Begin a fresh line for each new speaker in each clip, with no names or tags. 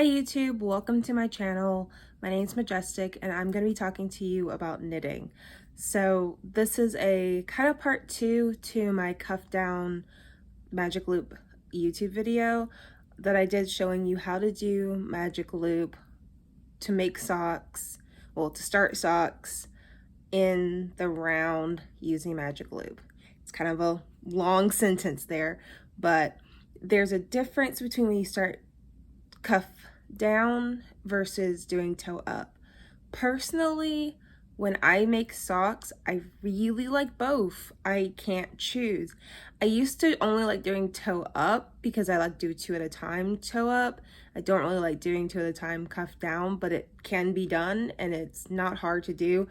YouTube, welcome to my channel. My name's Majestic and I'm going to be talking to you about knitting. So this is a kind of part 2 to my cuff down magic loop YouTube video that I did showing you how to do magic loop to make socks, well, to start socks in the round using magic loop. It's kind of a long sentence there, but there's a difference between when you start cuff down versus doing toe up. Personally, when I make socks, I really like both. I can't choose. I used to only like doing toe up because I like do 2 at a time toe up. I don't really like doing 2 at a time cuff down, but it can be done and it's not hard to do.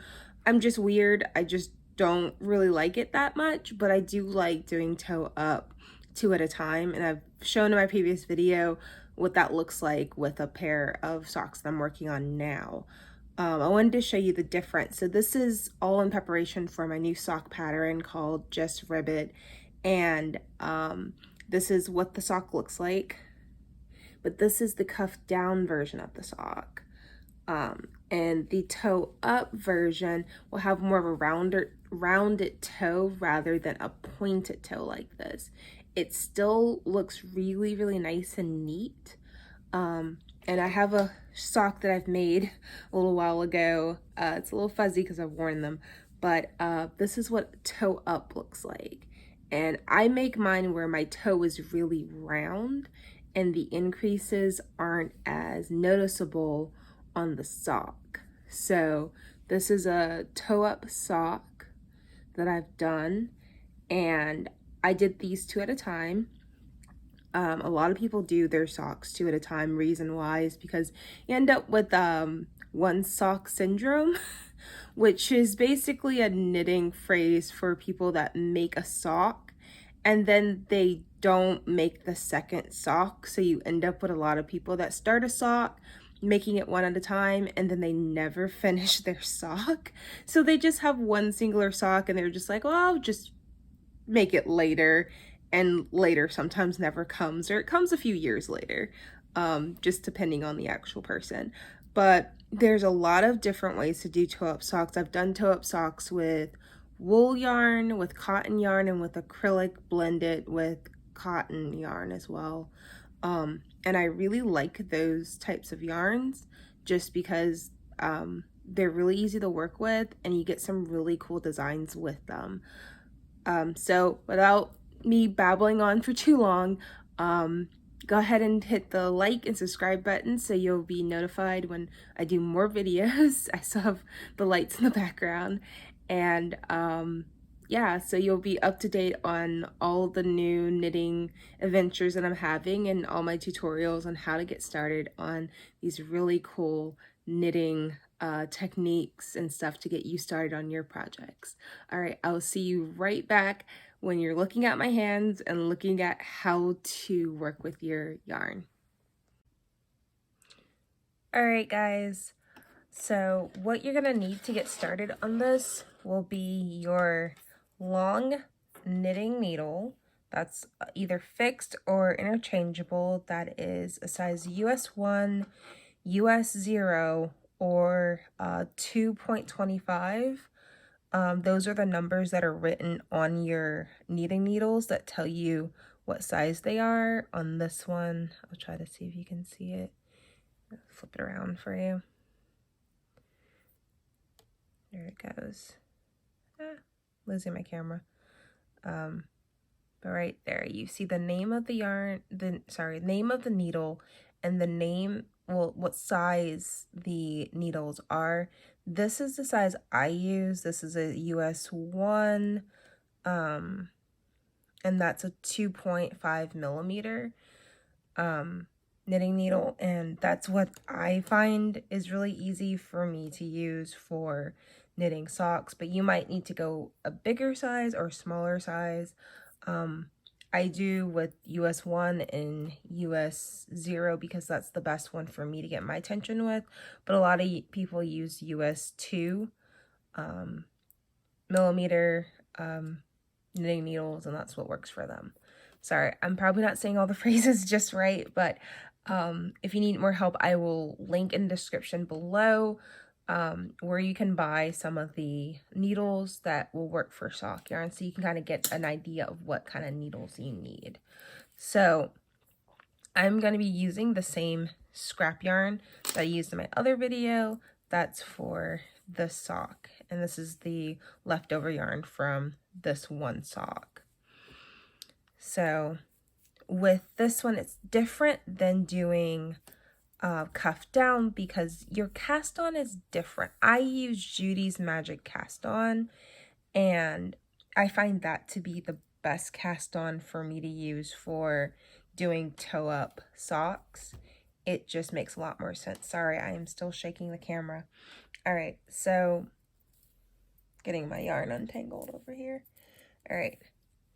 I'm just weird. I just don't really like it that much, but I do like doing toe up 2 at a time, and I've shown in my previous video what that looks like with a pair of socks that I'm working on now. I wanted to show you the difference. So this is all in preparation for my new sock pattern called Just Ribbit, and this is what the sock looks like, but this is the cuff down version of the sock. And the toe up version will have more of a rounded toe rather than a pointed toe like this. It still looks really, really nice and neat. And I have a sock that I've made a little while ago. It's a little fuzzy because I've worn them, but this is what toe up looks like. And I make mine where my toe is really round and the increases aren't as noticeable on the sock. So this is a toe up sock that I've done, and I did these 2 at a time. A lot of people do their socks 2 at a time. Reason why is because you end up with one sock syndrome, which is basically a knitting phrase for people that make a sock and then they don't make the second sock. So you end up with a lot of people that start a sock making it 1 at a time and then they never finish their sock. So they just have one singular sock and they're just like, well, I'll just make it later, and later sometimes never comes, or it comes a few years later, just depending on the actual person. But there's a lot of different ways to do toe up socks. I've done toe up socks with wool yarn, with cotton yarn, and with acrylic blended with cotton yarn as well. And I really like those types of yarns just because they're really easy to work with and you get some really cool designs with them. So without me babbling on for too long, go ahead and hit the like and subscribe button so you'll be notified when I do more videos. I still have the lights in the background, and yeah, so you'll be up to date on all the new knitting adventures that I'm having and all my tutorials on how to get started on these really cool knitting techniques and stuff to get you started on your projects. All right, I'll see you right back when you're looking at my hands and looking at how to work with your yarn. All right, guys, so what you're gonna need to get started on this will be your long knitting needle that's either fixed or interchangeable, that is a size US 1, US 0, or 2.25. Those are the numbers that are written on your knitting needles that tell you what size they are. On this one, I'll try to see if you can see it. I'll flip it around for you. There it goes. Losing my camera. But right there, you see the name of the yarn, name of the needle, and the name, well, what size the needles are. This is the size I use. This is a US 1, and that's a 2.5 millimeter knitting needle, and that's what I find is really easy for me to use for knitting socks, but you might need to go a bigger size or smaller size. I do with US 1 and US 0 because that's the best one for me to get my attention with, but a lot of people use US 2 millimeter knitting needles, and that's what works for them. Sorry, I'm probably not saying all the phrases just right, but If you need more help, I will link in the description below where you can buy some of the needles that will work for sock yarn, so you can kind of get an idea of what kind of needles you need. So I'm going to be using the same scrap yarn that I used in my other video. That's for the sock, and this is the leftover yarn from this one sock. So with this one, it's different than doing cuff down because your cast on is different. I use Judy's Magic Cast On, and I find that to be the best cast on for me to use for doing toe up socks. It just makes a lot more sense. Sorry, I am still shaking the camera. All right, so getting my yarn untangled over here. All right,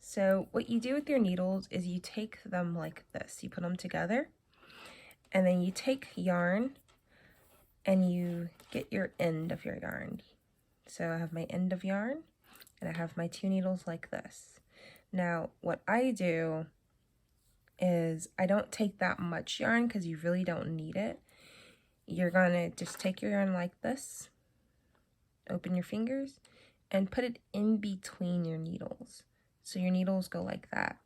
so what you do with your needles is you take them like this. You put them together, and then you take yarn and you get your end of your yarn. So I have my end of yarn and I have my 2 needles like this. Now, what I do is I don't take that much yarn because you really don't need it. You're gonna just take your yarn like this, open your fingers, and put it in between your needles. So your needles go like that.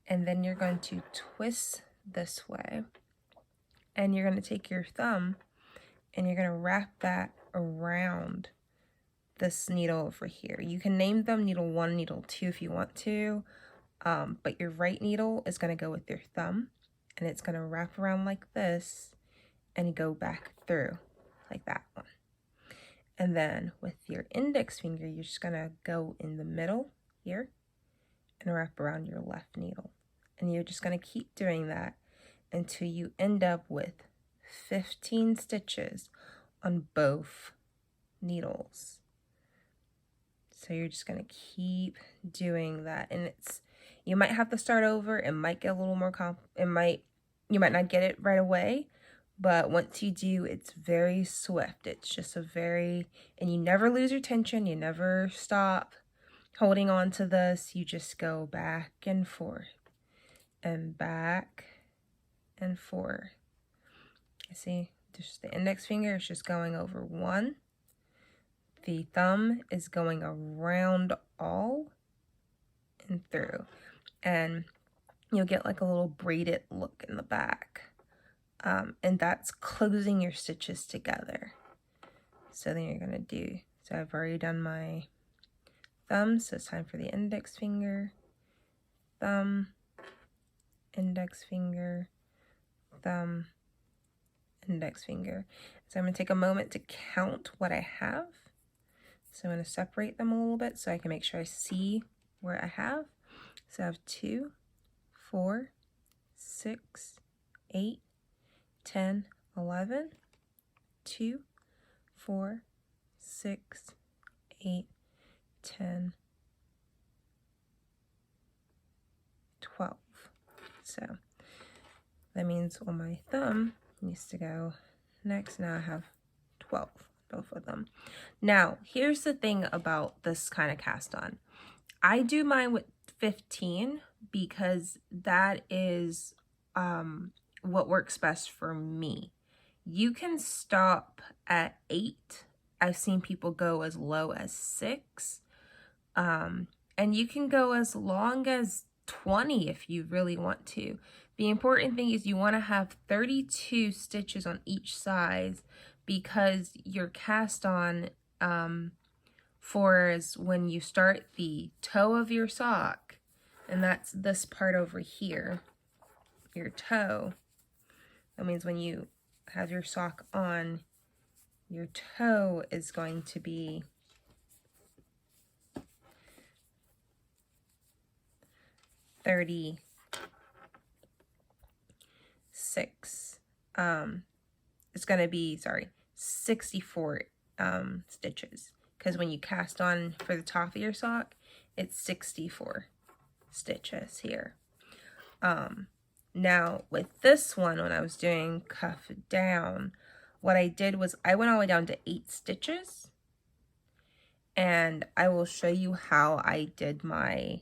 And then you're going to twist this way. And you're going to take your thumb and you're going to wrap that around this needle over here. You can name them needle 1, needle 2 if you want to, but your right needle is going to go with your thumb, and it's going to wrap around like this and go back through like that one. And then with your index finger, you're just going to go in the middle here and wrap around your left needle. And you're just going to keep doing that until you end up with 15 stitches on both needles. So you're just going to keep doing that, and you might have to start over. It might get a little more you might not get it right away, but once you do, it's very swift. It's just and you never lose your tension. You never stop holding on to this. You just go back and forth and back and forth. You see, just the index finger is just going over one. The thumb is going around all and through. And you'll get like a little braided look in the back. And that's closing your stitches together. So then you're going to do, so I've already done my thumb, so it's time for the index finger, thumb, index finger, thumb, index finger. So I'm going to take a moment to count what I have. So I'm going to separate them a little bit so I can make sure I see where I have. So I have 2, 4, 6, 8, 10, 11, 2, 4, 6, 8, 10, 12. So that means on my thumb needs to go next. Now I have 12, both of them. Now, here's the thing about this kind of cast on. I do mine with 15 because that is what works best for me. You can stop at 8. I've seen people go as low as 6. And you can go as long as 20 if you really want to. The important thing is you want to have 32 stitches on each side, because your cast on for is when you start the toe of your sock, and that's this part over here, your toe. That means when you have your sock on, your toe is going to be 36. It's going to be, 64 stitches, because when you cast on for the top of your sock, it's 64 stitches here. Now with this one, when I was doing cuff down, what I did was I went all the way down to 8 stitches, and I will show you how I did my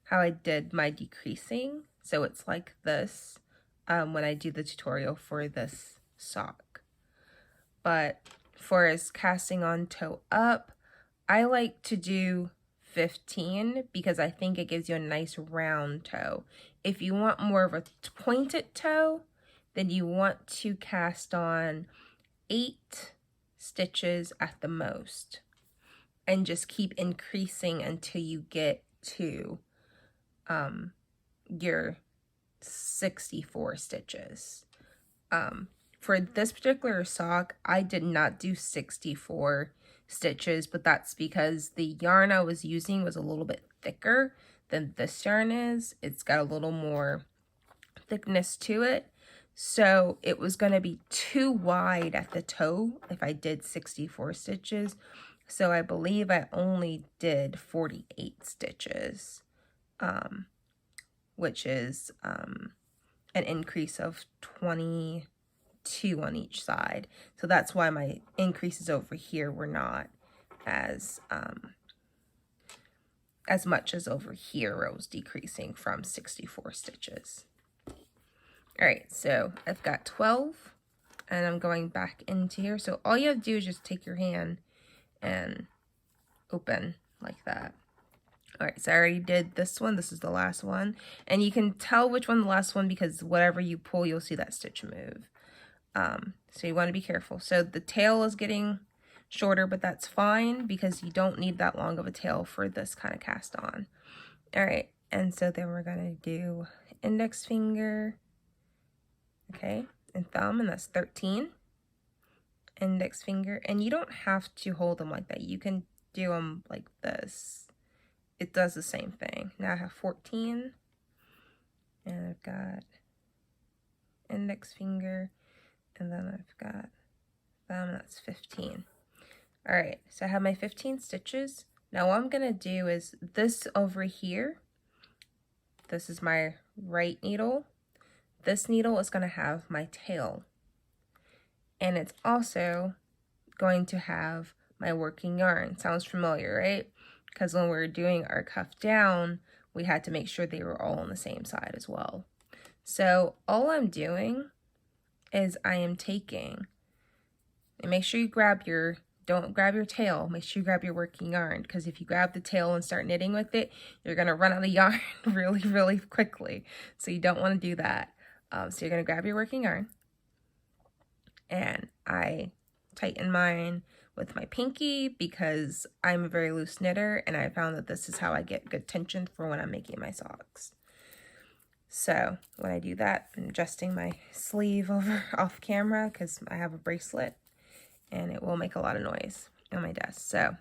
how I did my decreasing. So it's like this when I do the tutorial for this sock. But for as casting on toe up, I like to do 15 because I think it gives you a nice round toe. If you want more of a pointed toe, then you want to cast on 8 stitches at the most and just keep increasing until you get to your 64 stitches. For this particular sock, I did not do 64 stitches, but that's because the yarn I was using was a little bit thicker than this yarn is. It's got a little more thickness to it. So it was going to be too wide at the toe if I did 64 stitches. So I believe I only did 48 stitches, which is an increase of 22 on each side. So that's why my increases over here were not as much as over here where it was decreasing from 64 stitches. All right, so I've got 12 and I'm going back into here. So all you have to do is just take your hand and open like that. All right, so I already did this one. This is the last one. And you can tell which one the last one because whatever you pull, you'll see that stitch move. So you want to be careful. So the tail is getting shorter, but that's fine because you don't need that long of a tail for this kind of cast on. All right, and so then we're going to do index finger, okay, and thumb, and that's 13. Index finger, and you don't have to hold them like that. You can do them like this. It does the same thing. Now I have 14, and I've got index finger, and then I've got thumb, and that's 15. All right, so I have my 15 stitches. Now what I'm gonna do is this over here, this is my right needle. This needle is gonna have my tail. And it's also going to have my working yarn. Sounds familiar, right? Because when we were doing our cuff down, we had to make sure they were all on the same side as well. So all I'm doing is I am taking, and make sure you don't grab your tail, make sure you grab your working yarn, because if you grab the tail and start knitting with it, you're gonna run out of yarn really, really quickly. So you don't wanna do that. So you're gonna grab your working yarn, and I tighten mine with my pinky because I'm a very loose knitter, and I found that this is how I get good tension for when I'm making my socks. So when I do that, I'm adjusting my sleeve over off camera because I have a bracelet and it will make a lot of noise on my desk. So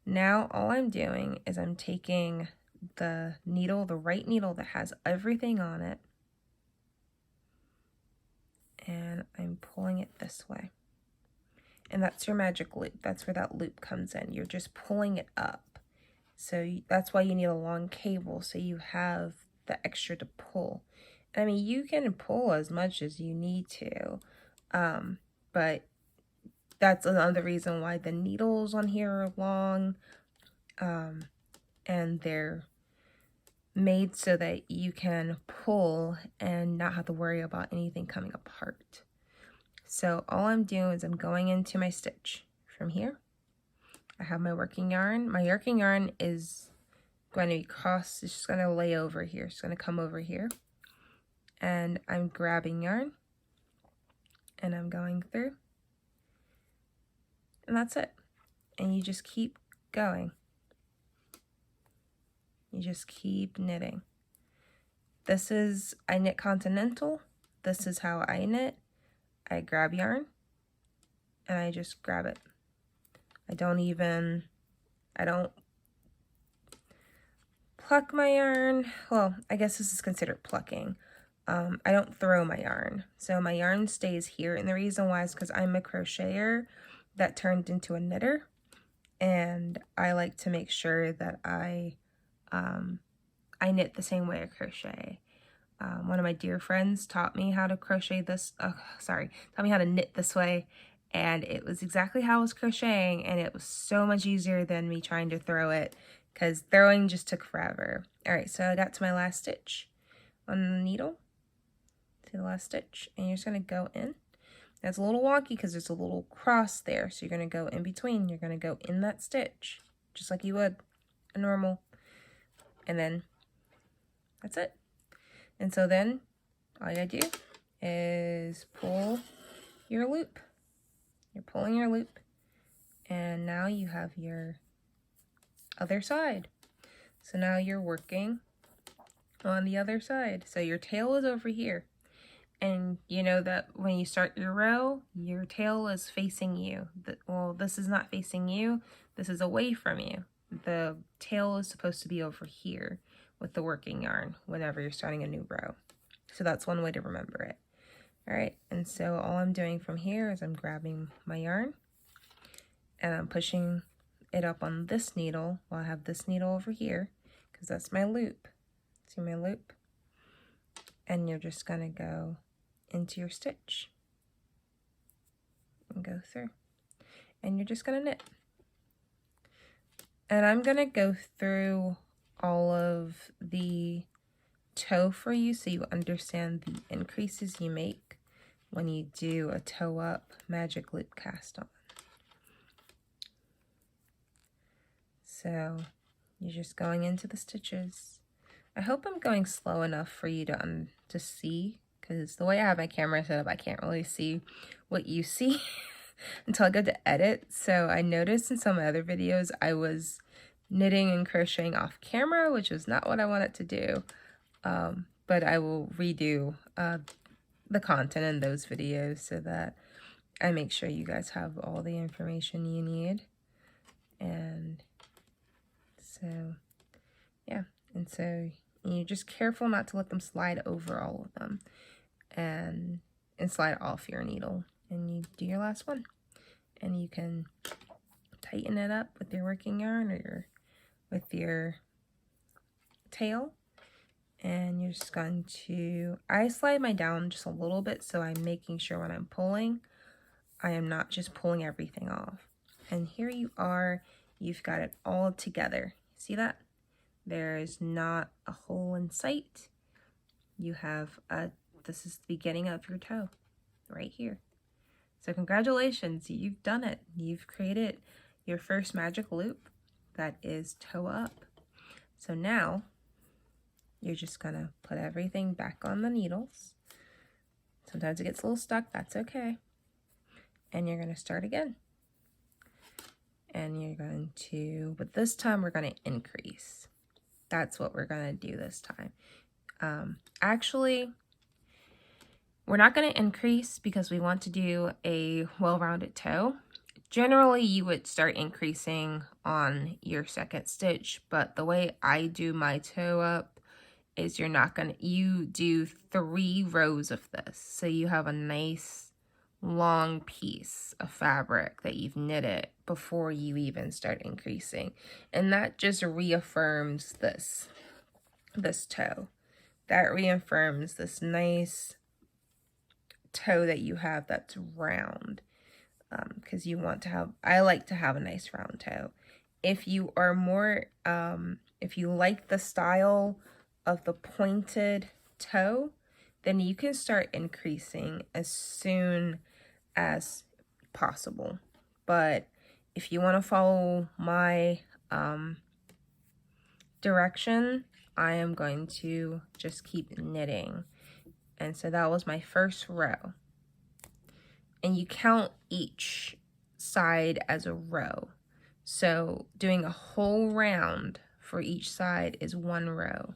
now all I'm doing is I'm taking the needle, the right needle that has everything on it, and I'm pulling it this way. And that's your magic loop. That's where that loop comes in. You're just pulling it up. So that's why you need a long cable, so you have the extra to pull. I mean, you can pull as much as you need to, but that's another reason why the needles on here are long, and they're made so that you can pull and not have to worry about anything coming apart. So all I'm doing is I'm going into my stitch from here. I have my working yarn. My working yarn is going to be crossed. It's just going to lay over here. It's going to come over here. And I'm grabbing yarn. And I'm going through. And that's it. And you just keep going. You just keep knitting. This is, I knit continental. This is how I knit. I grab yarn. And I just grab it. I don't pluck my yarn. Well, I guess this is considered plucking. I don't throw my yarn. So my yarn stays here. And the reason why is because I'm a crocheter that turned into a knitter. And I like to make sure that I knit the same way I crochet. One of my dear friends taught me how to crochet this, taught me how to knit this way. And it was exactly how I was crocheting, and it was so much easier than me trying to throw it because throwing just took forever. All right, so I got to my last stitch on the needle. See the last stitch, and you're just gonna go in. That's a little wonky because there's a little cross there, so you're gonna go in between. You're gonna go in that stitch, just like you would a normal, and then that's it. And so then all you gotta do is pull your loop. You're pulling your loop, and now you have your other side. So now you're working on the other side. So your tail is over here. And you know that when you start your row, your tail is facing you. Well, this is not facing you. This is away from you. The tail is supposed to be over here with the working yarn whenever you're starting a new row. So that's one way to remember it. All right, and so all I'm doing from here is I'm grabbing my yarn and I'm pushing it up on this needle while I have this needle over here, because that's my loop. See my loop? And you're just gonna go into your stitch and go through, and you're just gonna knit. And I'm gonna go through all of the toe for you so you understand the increases you make when you do a toe up magic loop cast on. So you're just going into the stitches. I hope I'm going slow enough for you to see, because the way I have my camera set up, I can't really see what you see until I go to edit. So I noticed in some of my other videos I was knitting and crocheting off camera, which was not what I wanted to do. But I will redo the content in those videos so that I make sure you guys have all the information you need. And so, yeah. And so you're just careful not to let them slide over all of them, and slide off your needle. And you do your last one. And you can tighten it up with your working yarn or with your tail. And you're just going to, I slide my down just a little bit so I'm making sure when I'm pulling, I am not just pulling everything off. And here you are, you've got it all together. See that? There is not a hole in sight. You have this is the beginning of your toe right here. So congratulations, you've done it. You've created your first magic loop that is toe up. So now you're just gonna put everything back on the needles. Sometimes it gets a little stuck, that's okay. And you're gonna start again. And you're going to, but this time we're gonna increase. That's what we're gonna do this time. Actually, we're not gonna increase because we want to do a well-rounded toe. Generally, you would start increasing on your second stitch, but the way I do my toe up is you do 3 rows of this. So you have a nice long piece of fabric that you've knitted before you even start increasing. And that just reaffirms this toe. That reaffirms this nice toe that you have that's round. Because you want to have, I like to have a nice round toe. If you are more, if you like the style of the pointed toe, then you can start increasing as soon as possible. But if you want to follow my direction, I am going to just keep knitting. And so that was my first row. And you count each side as a row. So doing a whole round for each side is 1 row.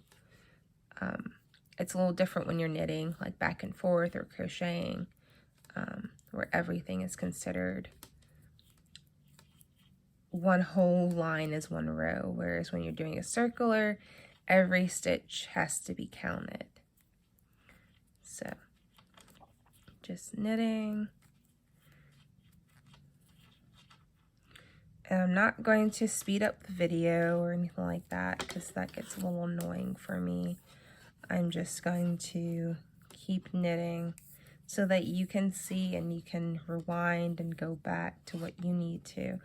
It's a little different when you're knitting, like back and forth or crocheting, where everything is considered. 1 whole line is 1 row, whereas when you're doing a circular, every stitch has to be counted. So, just knitting. And I'm not going to speed up the video or anything like that because that gets a little annoying for me. I'm just going to keep knitting. so that you can see and you can rewind and go back to what you need to.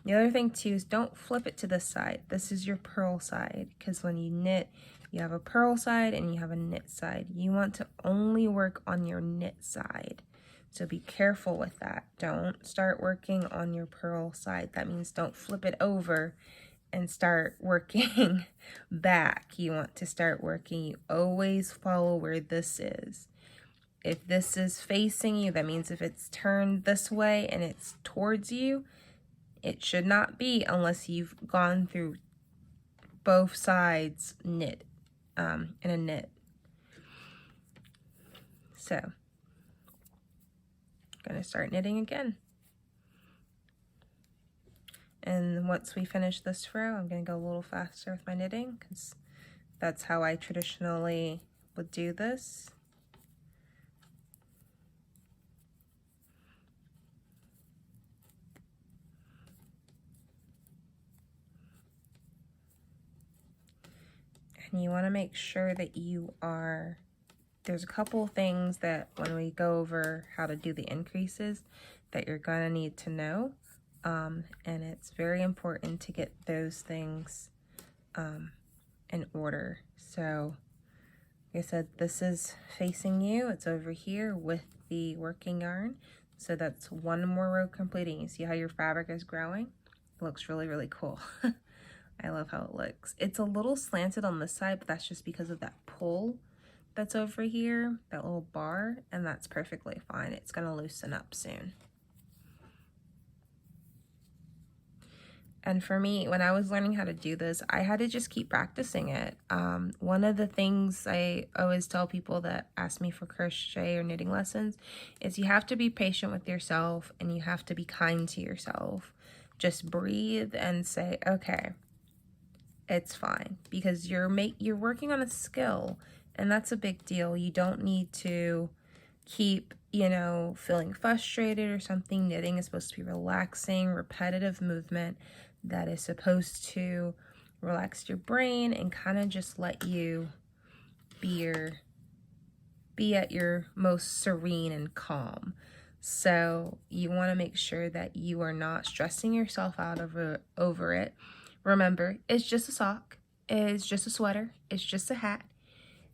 The other thing too is don't flip it to this side. This is your purl side, because when you knit, you have a purl side and you have a knit side. You want to only work on your knit side. So be careful with that. Don't start working on your purl side. That means don't flip it over and start working back. You want to start working, you always follow where this is. If this is facing you, that means if it's turned this way and it's towards you, it should not be unless you've gone through both sides knit, in a knit. So, I'm gonna start knitting again. And once we finish this row, I'm gonna go a little faster with my knitting because that's how I traditionally would do this. And you want to make sure that you are, there's a couple things that when we go over how to do the increases that you're going to need to know. And it's very important to get those things in order. So, like I said, this is facing you. It's over here with the working yarn. So that's one more row completing. You see how your fabric is growing? It looks really, really cool. I love how it looks. It's a little slanted on this side, but that's just because of that pull that's over here, that little bar, and that's perfectly fine. It's gonna loosen up soon. And for me, when I was learning how to do this, I had to just keep practicing it. One of the things I always tell people that ask me for crochet or knitting lessons is you have to be patient with yourself and you have to be kind to yourself. Just breathe and say, okay, it's fine, because you're working on a skill, and that's a big deal. You don't need to keep, you know, feeling frustrated or something. Knitting is supposed to be relaxing, repetitive movement that is supposed to relax your brain and kind of just let you be at your most serene and calm. So you want to make sure that you are not stressing yourself out over it. Remember, it's just a sock, it's just a sweater, it's just a hat.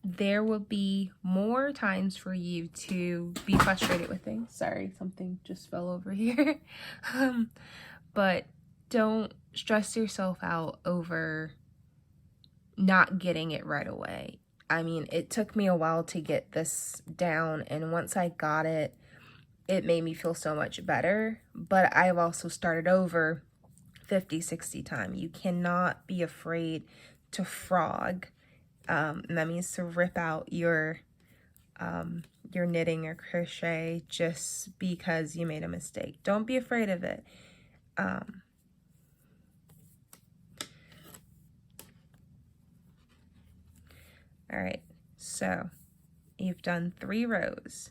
There will be more times for you to be frustrated with things. Sorry, something just fell over here. But don't stress yourself out over not getting it right away. I mean, it took me a while to get this down, and once I got it, it made me feel so much better. But I've also started over 50, 60 times. You cannot be afraid to frog. And that means to rip out your knitting or crochet just because you made a mistake. Don't be afraid of it. All right, so you've done 3 rows.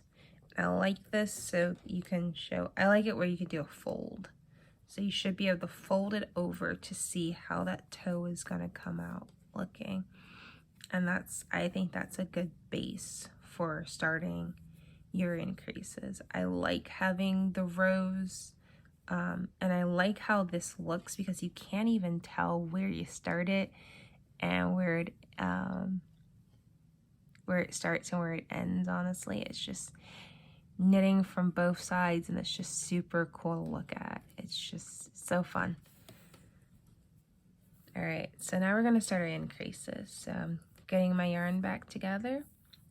I like this so you can show, I like it where you can do a fold. So you should be able to fold it over to see how that toe is gonna come out looking. And I think that's a good base for starting your increases. I like having the rows, and I like how this looks because you can't even tell where you started and where it starts and where it ends. Honestly, it's just knitting from both sides, and it's just super cool to look at. It's just so fun. All right, so now we're going to start our increases. So I'm getting my yarn back together,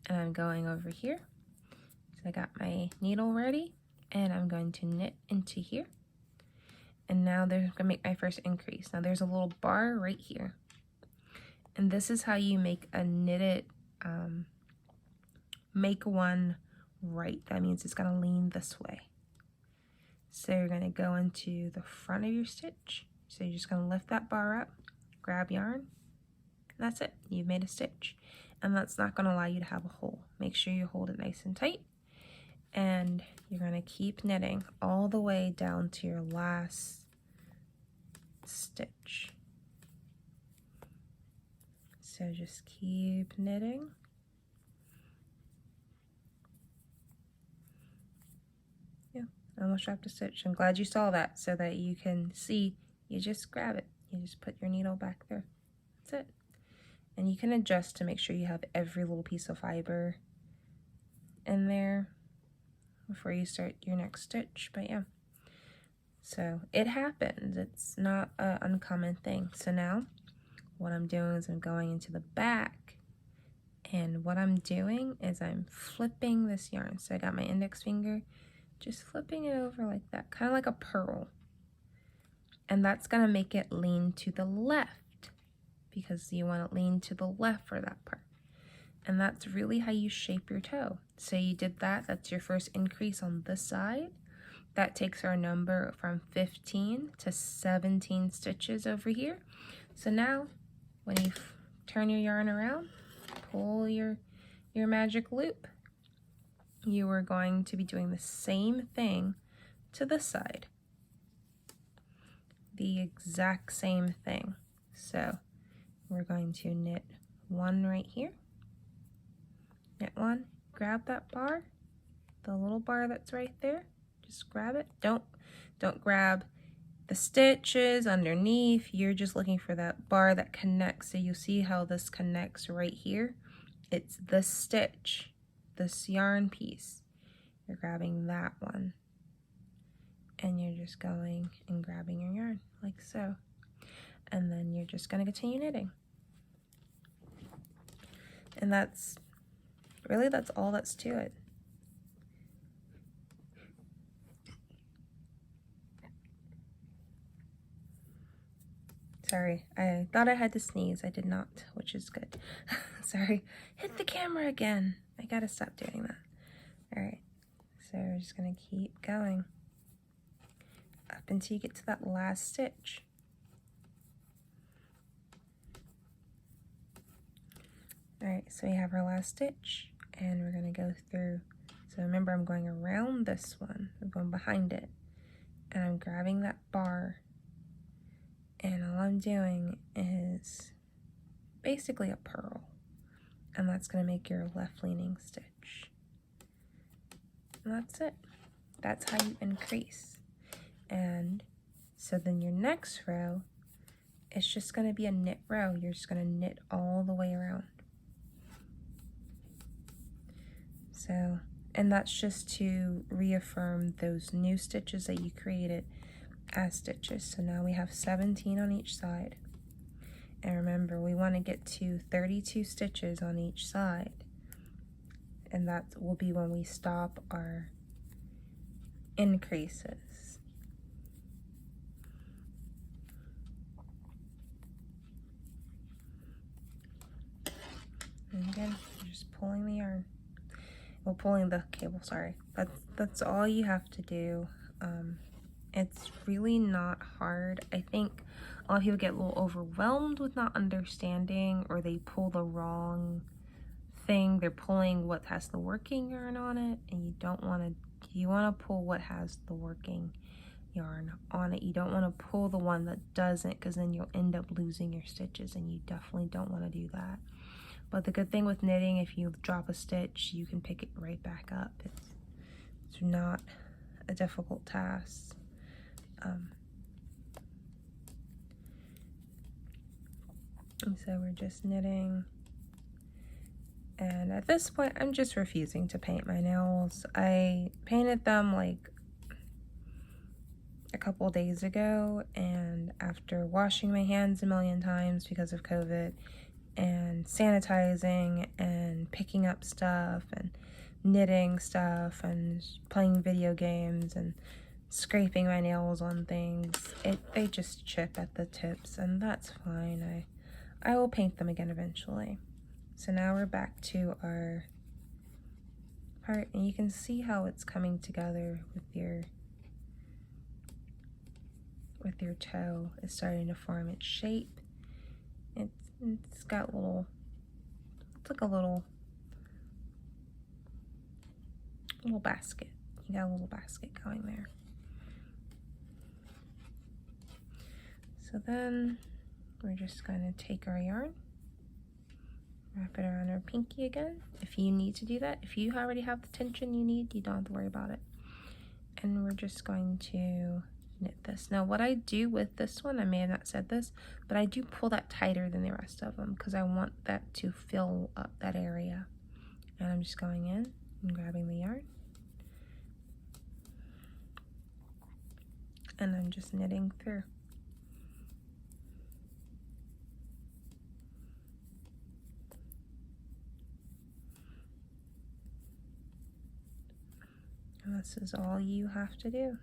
and I'm going over here. So I got my needle ready, and I'm going to knit into here. And now there's going to make my first increase. Now there's a little bar right here. And this is how you make a knitted, make one right. That means it's going to lean this way. So you're going to go into the front of your stitch. So you're just going to lift that bar up, grab yarn, and that's it. You've made a stitch. And that's not going to allow you to have a hole. Make sure you hold it nice and tight. And you're going to keep knitting all the way down to your last stitch. So just keep knitting. I almost dropped a stitch. I'm glad you saw that so that you can see. You just grab it. You just put your needle back there. That's it. And you can adjust to make sure you have every little piece of fiber in there before you start your next stitch. But yeah, so it happens. It's not an uncommon thing. So now what I'm doing is I'm going into the back, and what I'm doing is I'm flipping this yarn. So I got my index finger, just flipping it over like that, kind of like a pearl. And that's gonna make it lean to the left, because you want to lean to the left for that part. And that's really how you shape your toe. So you did that, that's your first increase on this side. That takes our number from 15 to 17 stitches over here. So now, when you turn your yarn around, pull your magic loop, you are going to be doing the same thing to this side. The exact same thing. So we're going to knit one right here, knit one, grab that bar, the little bar that's right there, just grab it. Don't grab the stitches underneath. You're just looking for that bar that connects. So you see how this connects right here. It's this stitch, this yarn piece. You're grabbing that one, and you're just going and grabbing your yarn like so. And then you're just going to continue knitting. And that's all that's to it. Sorry, I thought I had to sneeze. I did not, which is good. Sorry. Hit the camera again. I gotta stop doing that. All right, so we're just gonna keep going up until you get to that last stitch. All right, so we have our last stitch, and we're gonna go through. So remember, I'm going around this one. I'm going behind it, and I'm grabbing that bar. And all I'm doing is basically a purl, and that's going to make your left leaning stitch. And that's it. That's how you increase. And so then your next row is just going to be a knit row. You're just going to knit all the way around. So, and that's just to reaffirm those new stitches that you created as stitches. So now we have 17 on each side, and remember, we want to get to 32 stitches on each side, and that will be when we stop our increases. And again, you're just pulling the yarn, well, pulling the cable, sorry. That's all you have to do. It's really not hard. I think a lot of people get a little overwhelmed with not understanding, or they pull the wrong thing. They're pulling what has the working yarn on it, and you don't want to. You want to pull what has the working yarn on it. You don't want to pull the one that doesn't, because then you'll end up losing your stitches, and you definitely don't want to do that. But the good thing with knitting, if you drop a stitch, you can pick it right back up. It's not a difficult task. And so we're just knitting, and at this point I'm just refusing to paint my nails. I painted them like a couple days ago, and after washing my hands a million times because of COVID and sanitizing and picking up stuff and knitting stuff and playing video games and scraping my nails on things, they just chip at the tips, and that's fine. I will paint them again eventually. So now we're back to our part, and you can see how it's coming together with your toe. It's starting to form its shape. It's got it's like a little basket. You got a little basket going there. So then we're just going to take our yarn, wrap it around our pinky again, if you need to do that. If you already have the tension you need, you don't have to worry about it. And we're just going to knit this. Now what I do with this one, I may have not said this, but I do pull that tighter than the rest of them because I want that to fill up that area. And I'm just going in and grabbing the yarn. And I'm just knitting through. And this is all you have to do.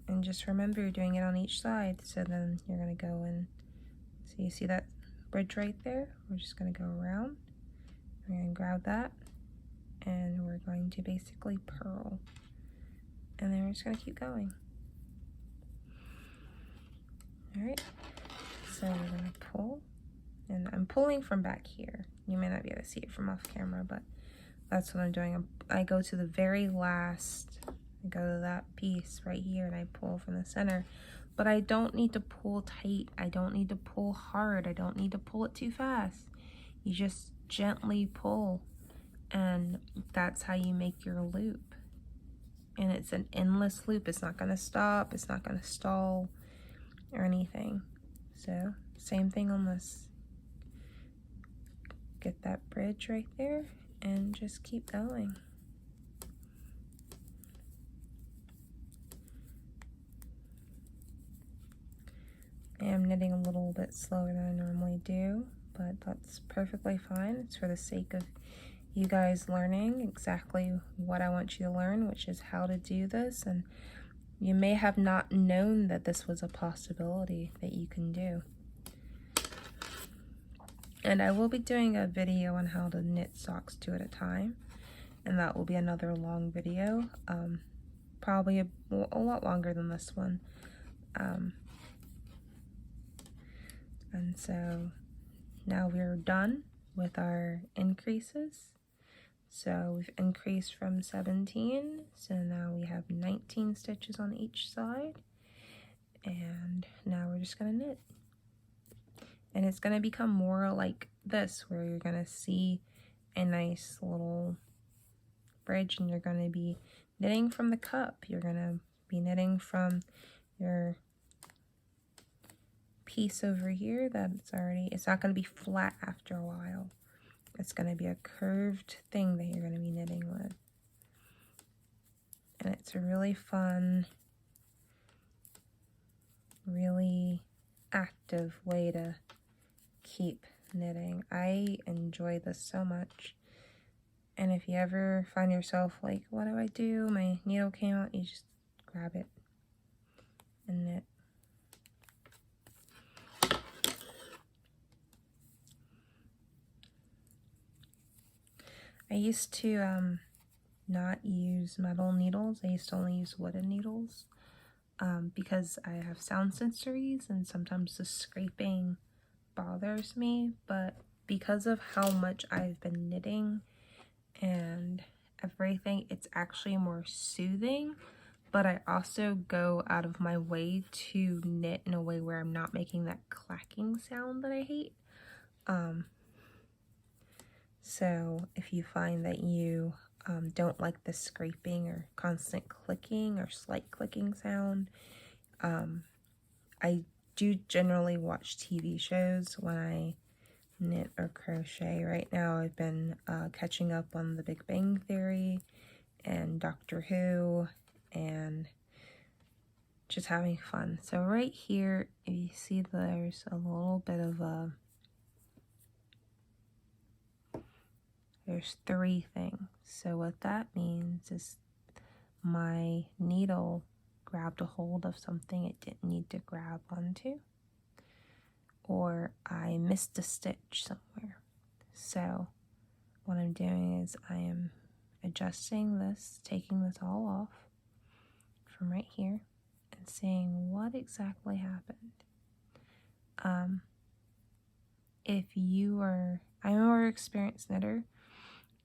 And just remember you're doing it on each side. So then you're going to go in. So you see that bridge right there? We're just going to go around. We're going to grab that. And we're going to basically purl. And then we're just going to keep going. Alright. So we're going to pull. And I'm pulling from back here. You may not be able to see it from off camera, but that's what I'm doing. I go to the very last, I go to that piece right here and I pull from the center. But I don't need to pull tight. I don't need to pull hard. I don't need to pull it too fast. You just gently pull. And that's how you make your loop. And it's an endless loop. It's not going to stop. It's not going to stall or anything. So, same thing on this. Get that bridge right there and just keep going. I am knitting a little bit slower than I normally do, but that's perfectly fine. It's for the sake of you guys learning exactly what I want you to learn, which is how to do this. And you may have not known that this was a possibility that you can do. And I will be doing a video on how to knit socks 2 at a time, and that will be another long video, probably a lot longer than this one. And so now we're done with our increases. So we've increased from 17, so now we have 19 stitches on each side, and now we're just gonna knit. And it's going to become more like this, where you're going to see a nice little bridge, and you're going to be knitting from the cup. You're going to be knitting from your piece over here that's already, it's not going to be flat after a while. It's going to be a curved thing that you're going to be knitting with. And it's a really fun, really active way to keep knitting. I enjoy this so much. And if you ever find yourself like, what do I do? My needle came out, you just grab it and knit. I used to not use metal needles. I used to only use wooden needles because I have sound sensories and sometimes the scraping bothers me, but because of how much I've been knitting and everything, it's actually more soothing. But I also go out of my way to knit in a way where I'm not making that clacking sound that I hate. So if you find that you don't like the scraping or constant clicking or slight clicking sound, I do generally watch TV shows when I knit or crochet. Right now I've been catching up on The Big Bang Theory and Doctor Who and just having fun. So right here, if you see, there's a little bit of a, there's 3 things. So what that means is my needle grabbed a hold of something it didn't need to grab onto, or I missed a stitch somewhere. So what I'm doing is I am adjusting this, taking this all off from right here and seeing what exactly happened. If you are, I'm a more experienced knitter,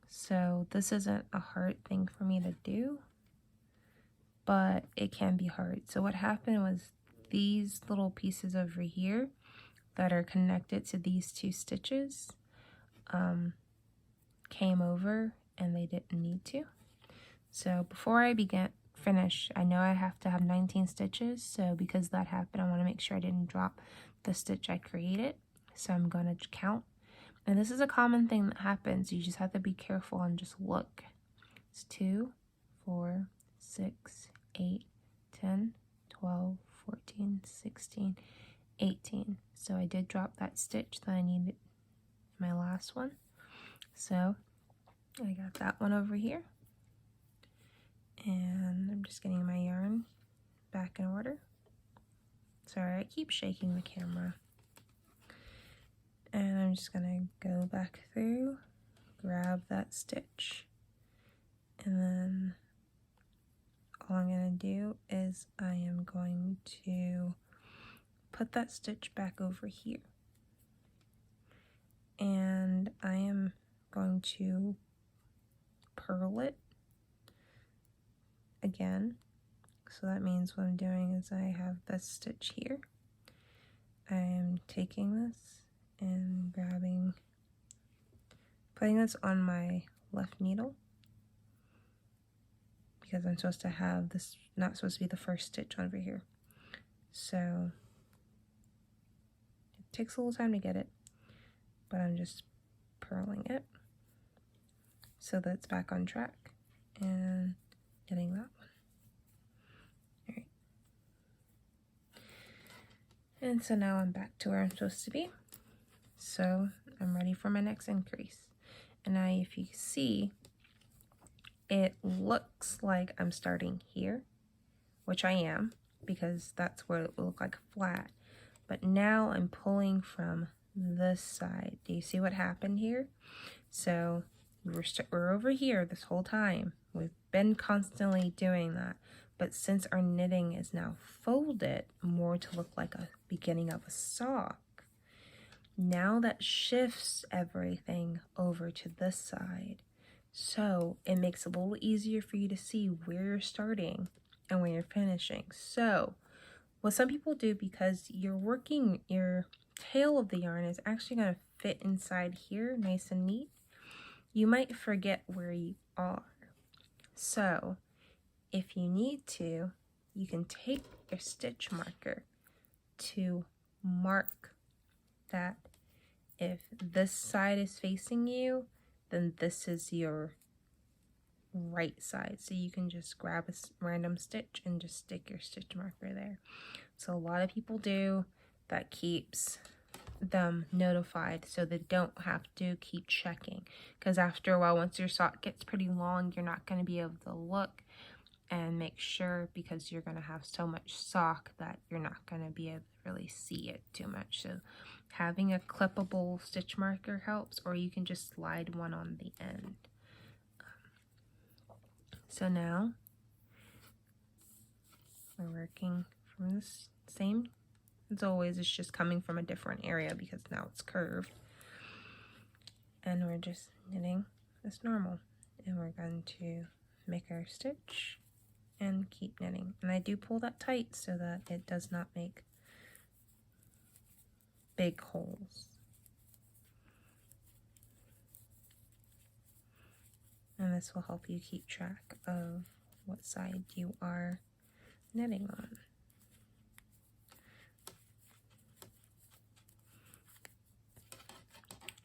so this isn't a hard thing for me to do, but it can be hard. So what happened was these little pieces over here that are connected to these 2 stitches came over and they didn't need to. So before I finish, I know I have to have 19 stitches. So because that happened, I want to make sure I didn't drop the stitch I created. So I'm going to count. And this is a common thing that happens. You just have to be careful and just look. It's 2, 4, 6, 8, 10, 12, 14, 16, 18. So I did drop that stitch that I needed in my last one. So I got that one over here. And I'm just getting my yarn back in order. Sorry, I keep shaking the camera. And I'm just gonna go back through, grab that stitch, and then all I'm gonna do is I am going to put that stitch back over here. And I am going to purl it again. So that means what I'm doing is I have this stitch here. I am taking this and putting this on my left needle, because I'm supposed to have this, not supposed to be the first stitch over here. So it takes a little time to get it, but I'm just purling it so that it's back on track and getting that one. All right. And so now I'm back to where I'm supposed to be. So I'm ready for my next increase. And now if you see, it looks like I'm starting here, which I am, because that's where it will look like flat. But now I'm pulling from this side. Do you see what happened here? So we're over here this whole time. We've been constantly doing that. But since our knitting is now folded more to look like a beginning of a sock, now that shifts everything over to this side. So it makes it a little easier for you to see where you're starting and where you're finishing. So what some people do, because you're working, your tail of the yarn is actually going to fit inside here nice and neat, you might forget where you are. So if you need to, you can take your stitch marker to mark that if this side is facing you, then this is your right side. So you can just grab a random stitch and just stick your stitch marker there. So a lot of people do. That keeps them notified so they don't have to keep checking. Because after a while, once your sock gets pretty long, you're not going to be able to look and make sure, because you're going to have so much sock that you're not going to be able to really see it too much. So having a clippable stitch marker helps, or you can just slide one on the end. So now we're working from the same, as always, it's just coming from a different area because now it's curved. And we're just knitting as normal. And we're going to make our stitch and keep knitting. And I do pull that tight so that it does not make big holes. And this will help you keep track of what side you are knitting on.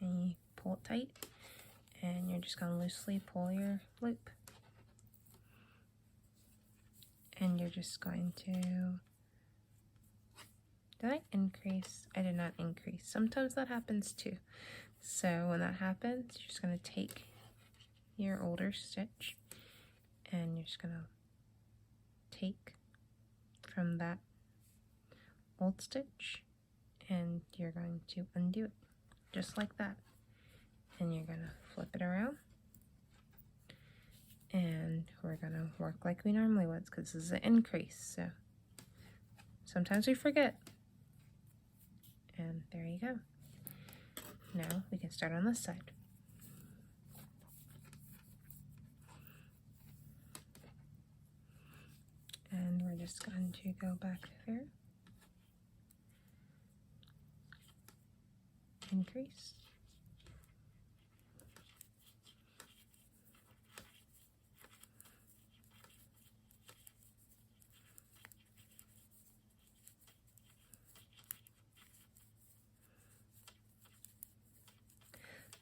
And you pull it tight, and you're just going to loosely pull your loop. And you're just going to, did I increase? I did not increase. Sometimes that happens too. So when that happens, you're just going to take your older stitch and you're just going to take from that old stitch and you're going to undo it just like that. And you're going to flip it around. And we're going to work like we normally would, because this is an increase. So sometimes we forget. And there you go. Now we can start on this side. And we're just going to go back through. Increase.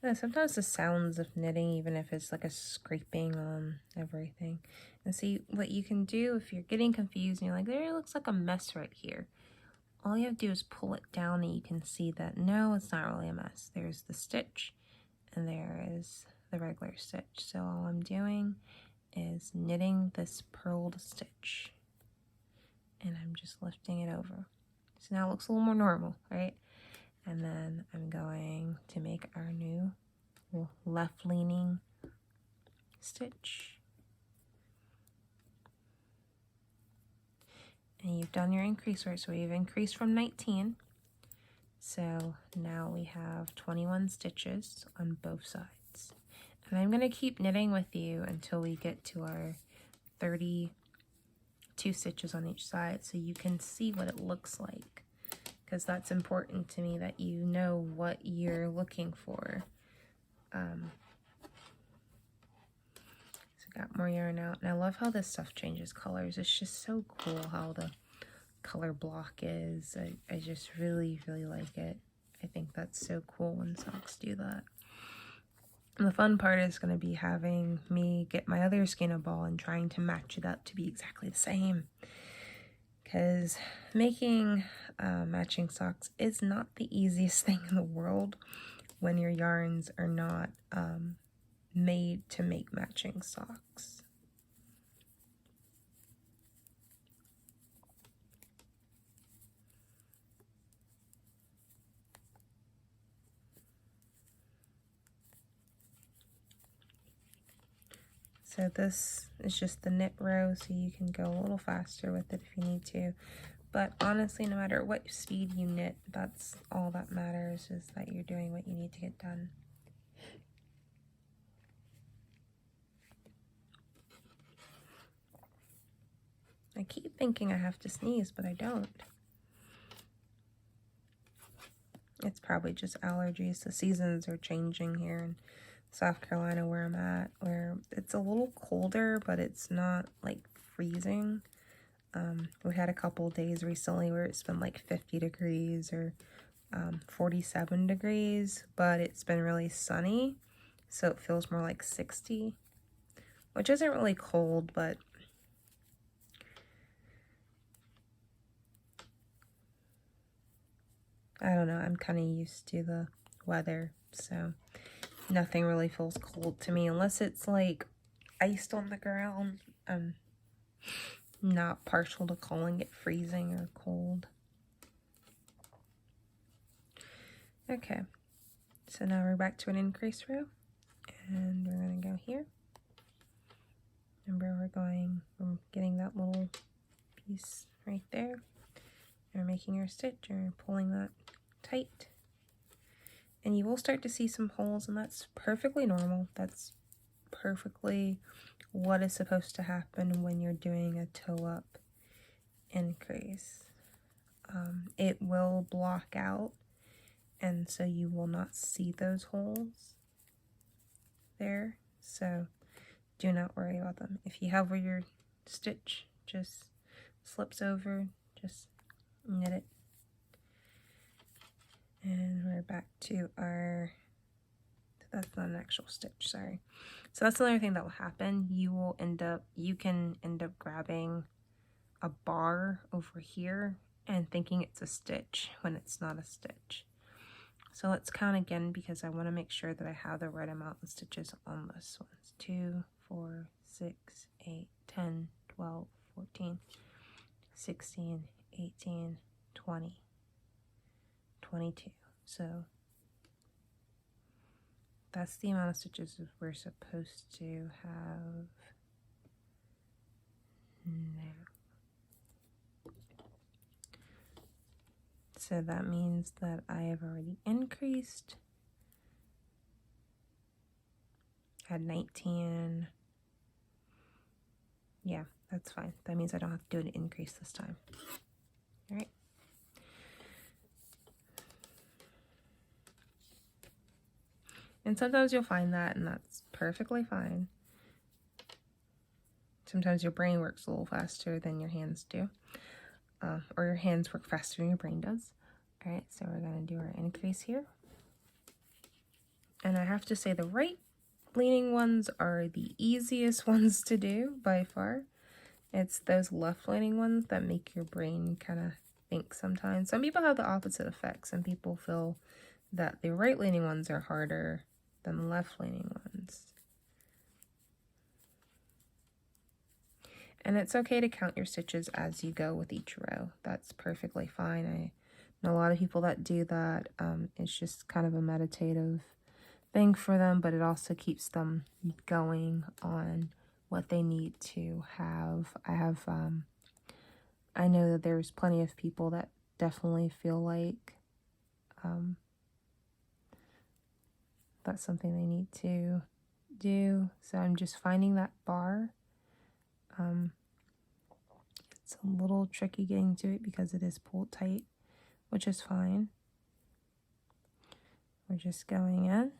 Yeah, sometimes the sounds of knitting, even if it's like a scraping on everything. And see, what you can do if you're getting confused and you're like, there looks like a mess right here. All you have to do is pull it down and you can see that, no, it's not really a mess. There's the stitch and there is the regular stitch. So all I'm doing is knitting this purled stitch. And I'm just lifting it over. So now it looks a little more normal, right? And then I'm going to make our new left-leaning stitch. And you've done your increase, right? So we've increased from 19. So now we have 21 stitches on both sides. And I'm going to keep knitting with you until we get to our 32 stitches on each side so you can see what it looks like. Because that's important to me, that you know what you're looking for. So got more yarn out, and I love how this stuff changes colors. It's just so cool how the color block is. I just really, really like it. I think that's so cool when socks do that. And the fun part is going to be having me get my other skein ball and trying to match it up to be exactly the same. Because making matching socks is not the easiest thing in the world when your yarns are not made to make matching socks. So this is just the knit row, so you can go a little faster with it if you need to. But honestly, no matter what speed you knit, that's all that matters, is that you're doing what you need to get done. I keep thinking I have to sneeze, but I don't. It's probably just allergies. The seasons are changing here in South Carolina where I'm at, where it's a little colder, but it's not like freezing. We had a couple days recently where it's been like 50 degrees or 47 degrees, but it's been really sunny, so it feels more like 60, which isn't really cold, but I don't know, I'm kind of used to the weather, so nothing really feels cold to me unless it's like iced on the ground. I'm not partial to calling it freezing or cold. Okay, so now we're back to an increase row, and we're going to go here. Remember, we're getting that little piece right there. You're making your stitch, you're pulling that tight. And you will start to see some holes, and that's perfectly normal. That's perfectly what is supposed to happen when you're doing a toe up increase. It will block out, and so you will not see those holes there. So do not worry about them. If you have where your stitch just slips over, just knit it. And we're back to our, that's not an actual stitch, sorry. So that's another thing that will happen. You can end up grabbing a bar over here and thinking it's a stitch when it's not a stitch. So let's count again because I want to make sure that I have the right amount of stitches on this one. 2, 4, 6, 8, 10, 12, 14, 16, 18, 20, 22. So that's the amount of stitches we're supposed to have now. So that means that I have already increased. Had 19. Yeah, that's fine. That means I don't have to do an increase this time. All right. And sometimes you'll find that, and that's perfectly fine. Sometimes your brain works a little faster than your hands do. Or your hands work faster than your brain does. All right, so we're going to do our increase here. And I have to say the right leaning ones are the easiest ones to do by far. It's those left leaning ones that make your brain kind of think sometimes. Some people have the opposite effect. Some people feel that the right leaning ones are harder than the left leaning ones. And it's okay to count your stitches as you go with each row. That's perfectly fine. I know a lot of people that do that. It's just kind of a meditative thing for them, but it also keeps them going on what they need to have. I know that there's plenty of people that definitely feel like that's something they need to do. So I'm just finding that bar. It's a little tricky getting to it because it is pulled tight, which is fine. We're just going in.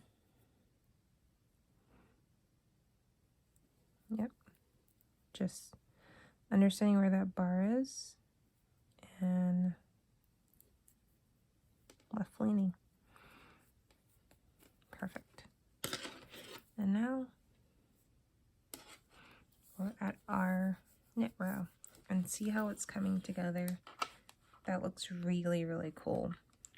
Yep. Just understanding where that bar is and left leaning. Perfect. And now we're at our knit row and see how it's coming together. That looks really, really cool.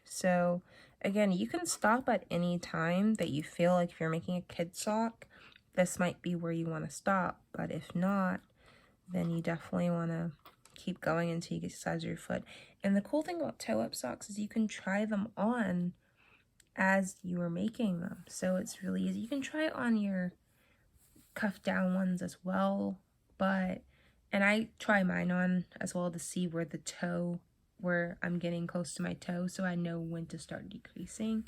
So again, you can stop at any time that you feel like if you're making a kid sock, this might be where you want to stop. But if not, then you definitely want to keep going until you get the size of your foot. And the cool thing about toe-up socks is you can try them on as you are making them. So it's really easy. You can try it on your cuff down ones as well, and I try mine on as well to see where I'm getting close to my toe, so I know when to start decreasing.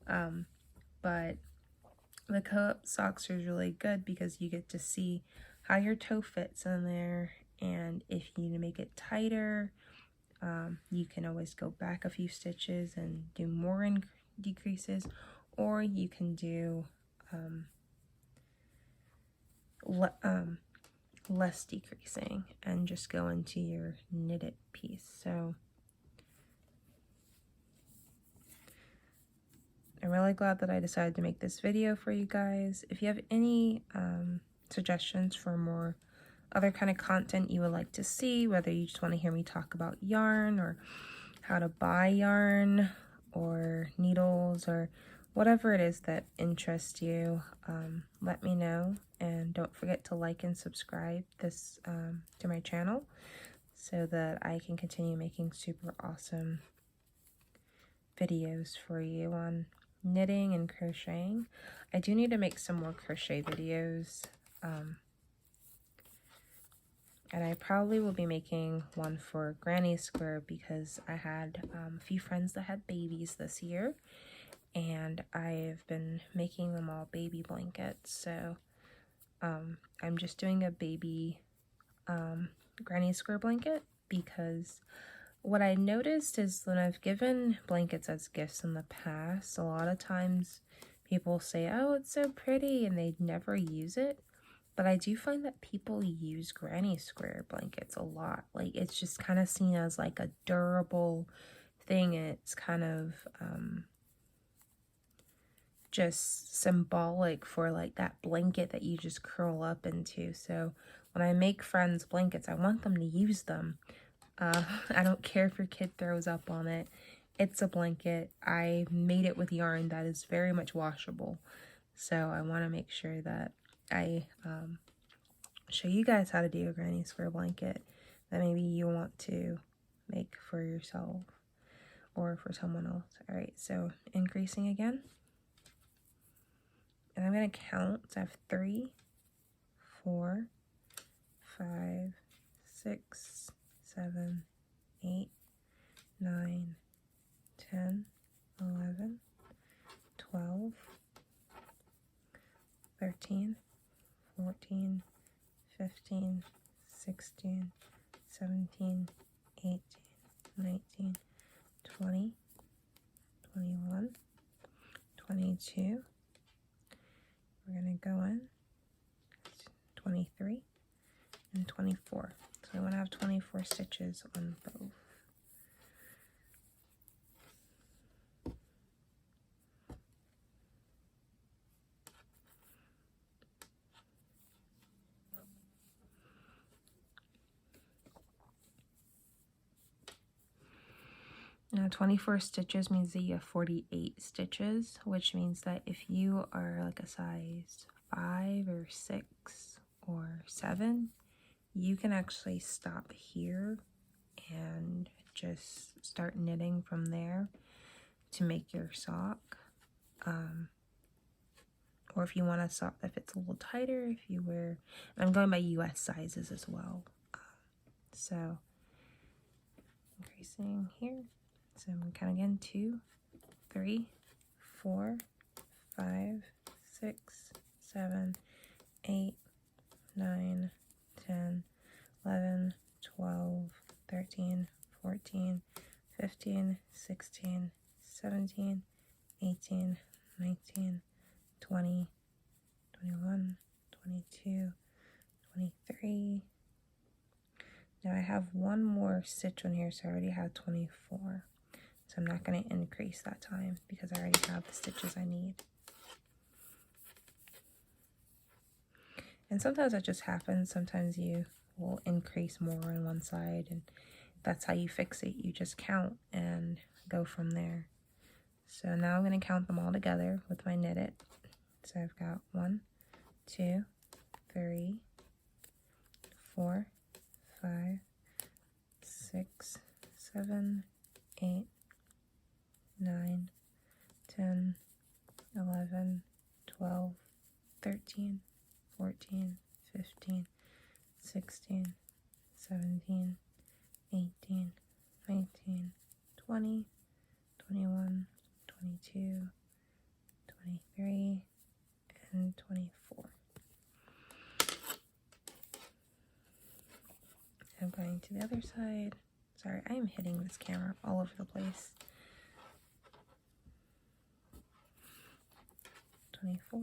But the co-op socks are really good because you get to see how your toe fits in there, and if you need to make it tighter, you can always go back a few stitches and do more decreases, or you can do less decreasing and just go into your knitted piece. So I'm really glad that I decided to make this video for you guys. If you have any suggestions for more other kind of content you would like to see, whether you just want to hear me talk about yarn or how to buy yarn or needles or whatever it is that interests you, let me know. And don't forget to like and subscribe to my channel so that I can continue making super awesome videos for you on knitting and crocheting. I do need to make some more crochet videos, and I probably will be making one for Granny Square because I had a few friends that had babies this year, and I've been making them all baby blankets. So I'm just doing a baby Granny Square blanket because what I noticed is when I've given blankets as gifts in the past, a lot of times people say, oh, it's so pretty, and they never use it. But I do find that people use Granny Square blankets a lot. Like, it's just kind of seen as like a durable thing. It's kind of just symbolic for like that blanket that you just curl up into. So when I make friends blankets, I want them to use them. I don't care if your kid throws up on it. It's a blanket. I made it with yarn that is very much washable. So I want to make sure that I show you guys how to do a Granny Square blanket that maybe you want to make for yourself or for someone else. All right, so increasing again. And I'm going to count. So I have 3, 4, 5, 6, 7, 8, 9, 10, 11, 12, 13, 14, 15, 16, 17, 18, 19, 20, 21, 22. We're going to go in 23 and 24. So I want to have 24 stitches on both. Now 24 stitches means that you have 48 stitches, which means that if you are like a size 5 or 6 or 7, you can actually stop here and just start knitting from there to make your sock. Or if you want a sock that fits a little tighter, if you wear, I'm going by US sizes as well. So increasing here. So I'm going to count again, 2, 3, 4, 5, 6, 7, 8, 9, 10, 11, 12, 13, 14, 15, 16, 17, 18, 19, 20, 21, 22, 23. Now I have one more stitch on here, so I already have 24. So I'm not going to increase that time because I already have the stitches I need. And sometimes that just happens. Sometimes you will increase more on one side, and that's how you fix it. You just count and go from there. So now I'm going to count them all together with my knit it. So I've got 1, 2, 3, 4, 5, 6, 7, 8, 9, 10, 11, 12, 13, 14, 15, 16, 17, 18, 19, 20, 21, 22, 23, and 24. I'm going to the other side. Sorry, I am hitting this camera all over the place. 24.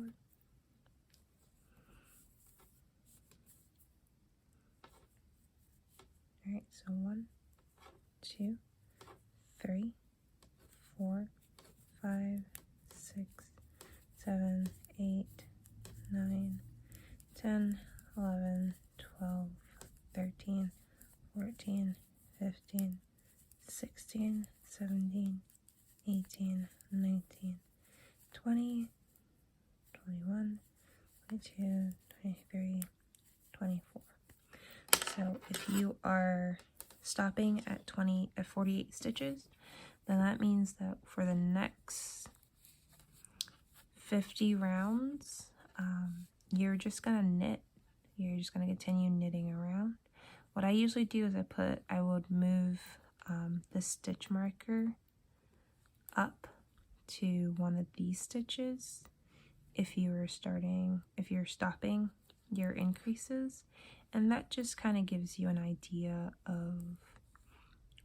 Alright, so 1, 2, 3, 4, 5, 6, 7, 8, 9, 10, 11, 12, 13, 14, 15, 16, 17, 18, 19, 20, 21, 22, 23, 24. So if you are stopping at 48 stitches, then that means that for the next 50 rounds, you're just gonna knit. You're just gonna continue knitting around. What I usually do is I would move the stitch marker up to one of these stitches if you're stopping your increases, and that just kind of gives you an idea of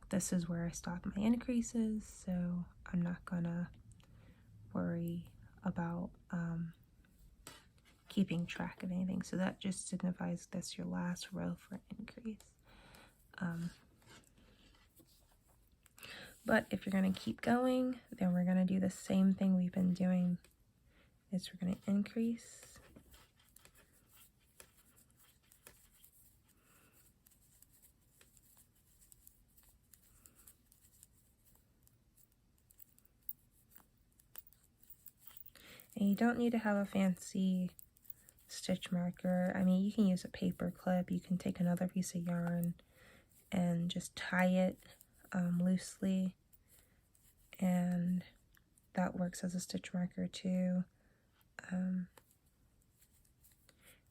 this is where I stop my increases, so I'm not gonna worry about keeping track of anything. So that just signifies that's your last row for increase. But if you're going to keep going, then we're going to do the same thing we've been doing. Is we're going to increase. And you don't need to have a fancy stitch marker. I mean, you can use a paper clip. You can take another piece of yarn and just tie it loosely, and that works as a stitch marker too.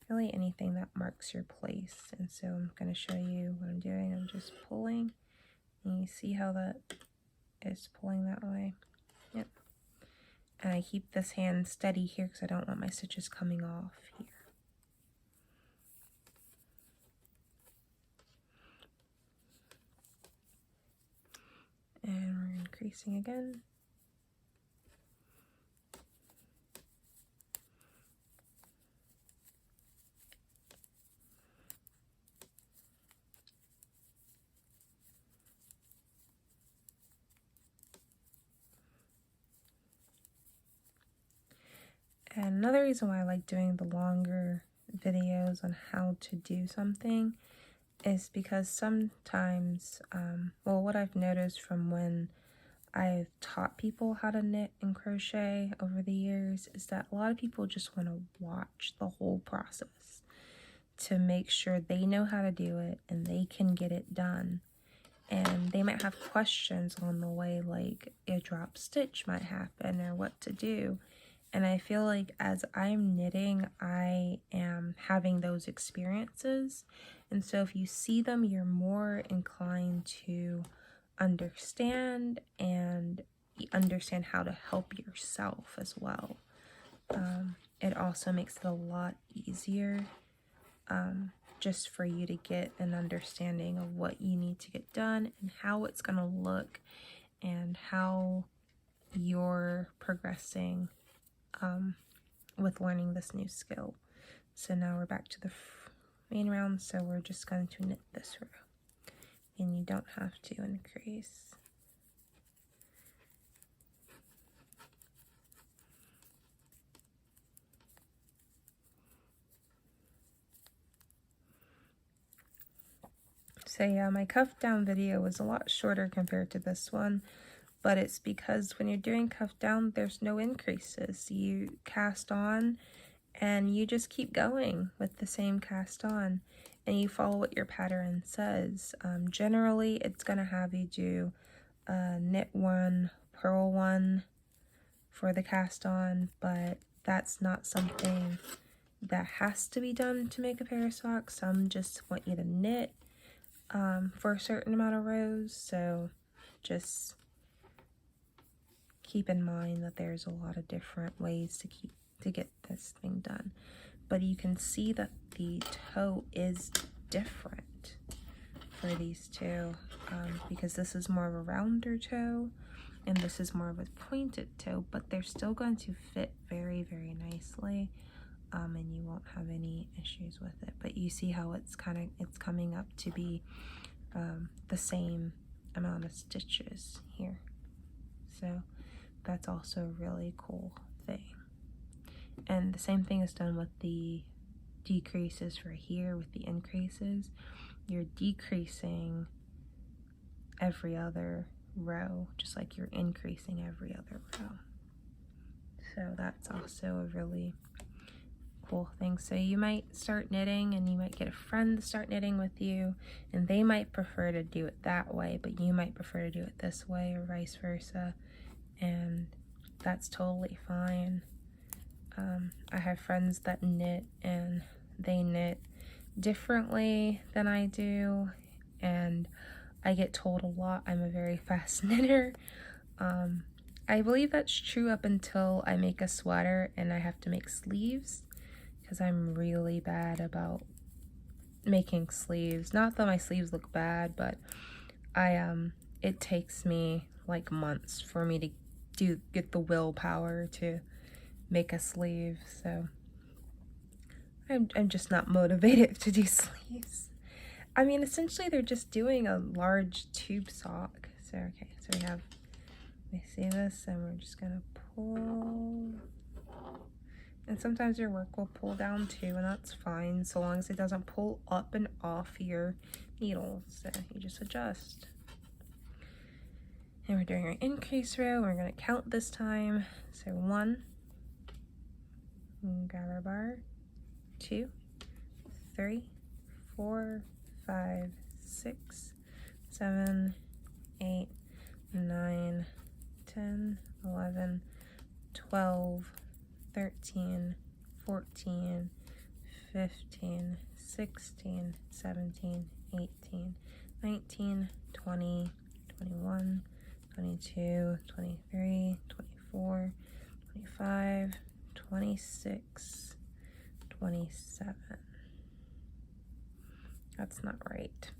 Really anything that marks your place. And so I'm going to show you what I'm doing. I'm just pulling, and you see how that is pulling that way. Yep. And I keep this hand steady here because I don't want my stitches coming off here. And we're increasing again. And another reason why I like doing the longer videos on how to do something is because sometimes, well, what I've noticed from when I've taught people how to knit and crochet over the years is that a lot of people just want to watch the whole process to make sure they know how to do it and they can get it done. And they might have questions on the way, like a drop stitch might happen or what to do. And I feel like as I'm knitting, I am having those experiences. And so if you see them, you're more inclined to understand and understand how to help yourself as well. It also makes it a lot easier just for you to get an understanding of what you need to get done and how it's going to look and how you're progressing with learning this new skill. So now we're back to the main round, so we're just going to knit this row. And you don't have to increase. So yeah, my cuff down video was a lot shorter compared to this one, but it's because when you're doing cuff down, there's no increases. You cast on and you just keep going with the same cast on and you follow what your pattern says. Generally, it's going to have you do knit 1, purl 1 for the cast on, but that's not something that has to be done to make a pair of socks. Some just want you to knit for a certain amount of rows, so just keep in mind that there's a lot of different ways to get this thing done. But you can see that the toe is different for these two, because this is more of a rounder toe and this is more of a pointed toe, but they're still going to fit very, very nicely, and you won't have any issues with it. But you see how it's coming up to be the same amount of stitches here, so that's also a really cool thing. And the same thing is done with the decreases for here. With the increases, you're decreasing every other row just like you're increasing every other row. So that's also a really cool thing. So you might start knitting and you might get a friend to start knitting with you, and they might prefer to do it that way, but you might prefer to do it this way or vice versa, and that's totally fine. I have friends that knit and they knit differently than I do, and I get told a lot I'm a very fast knitter. I believe that's true up until I make a sweater and I have to make sleeves, because I'm really bad about making sleeves. Not that my sleeves look bad, but it takes me like months for me to get the willpower to make a sleeve, so I'm just not motivated to do sleeves. I mean, essentially they're just doing a large tube sock. So okay, so we see this and we're just gonna pull, and sometimes your work will pull down too, and that's fine so long as it doesn't pull up and off your needle. So you just adjust. And we're doing our increase row. We're gonna count this time. So 1, grab our bar, 2, 3, 4, 5, 6, 7, 8, 9, 10, 11, 12, 13, 14, 15, 16, 17, 18, 19, 20, 21, 22, 23, 24, 25, 26, 27. That's not right.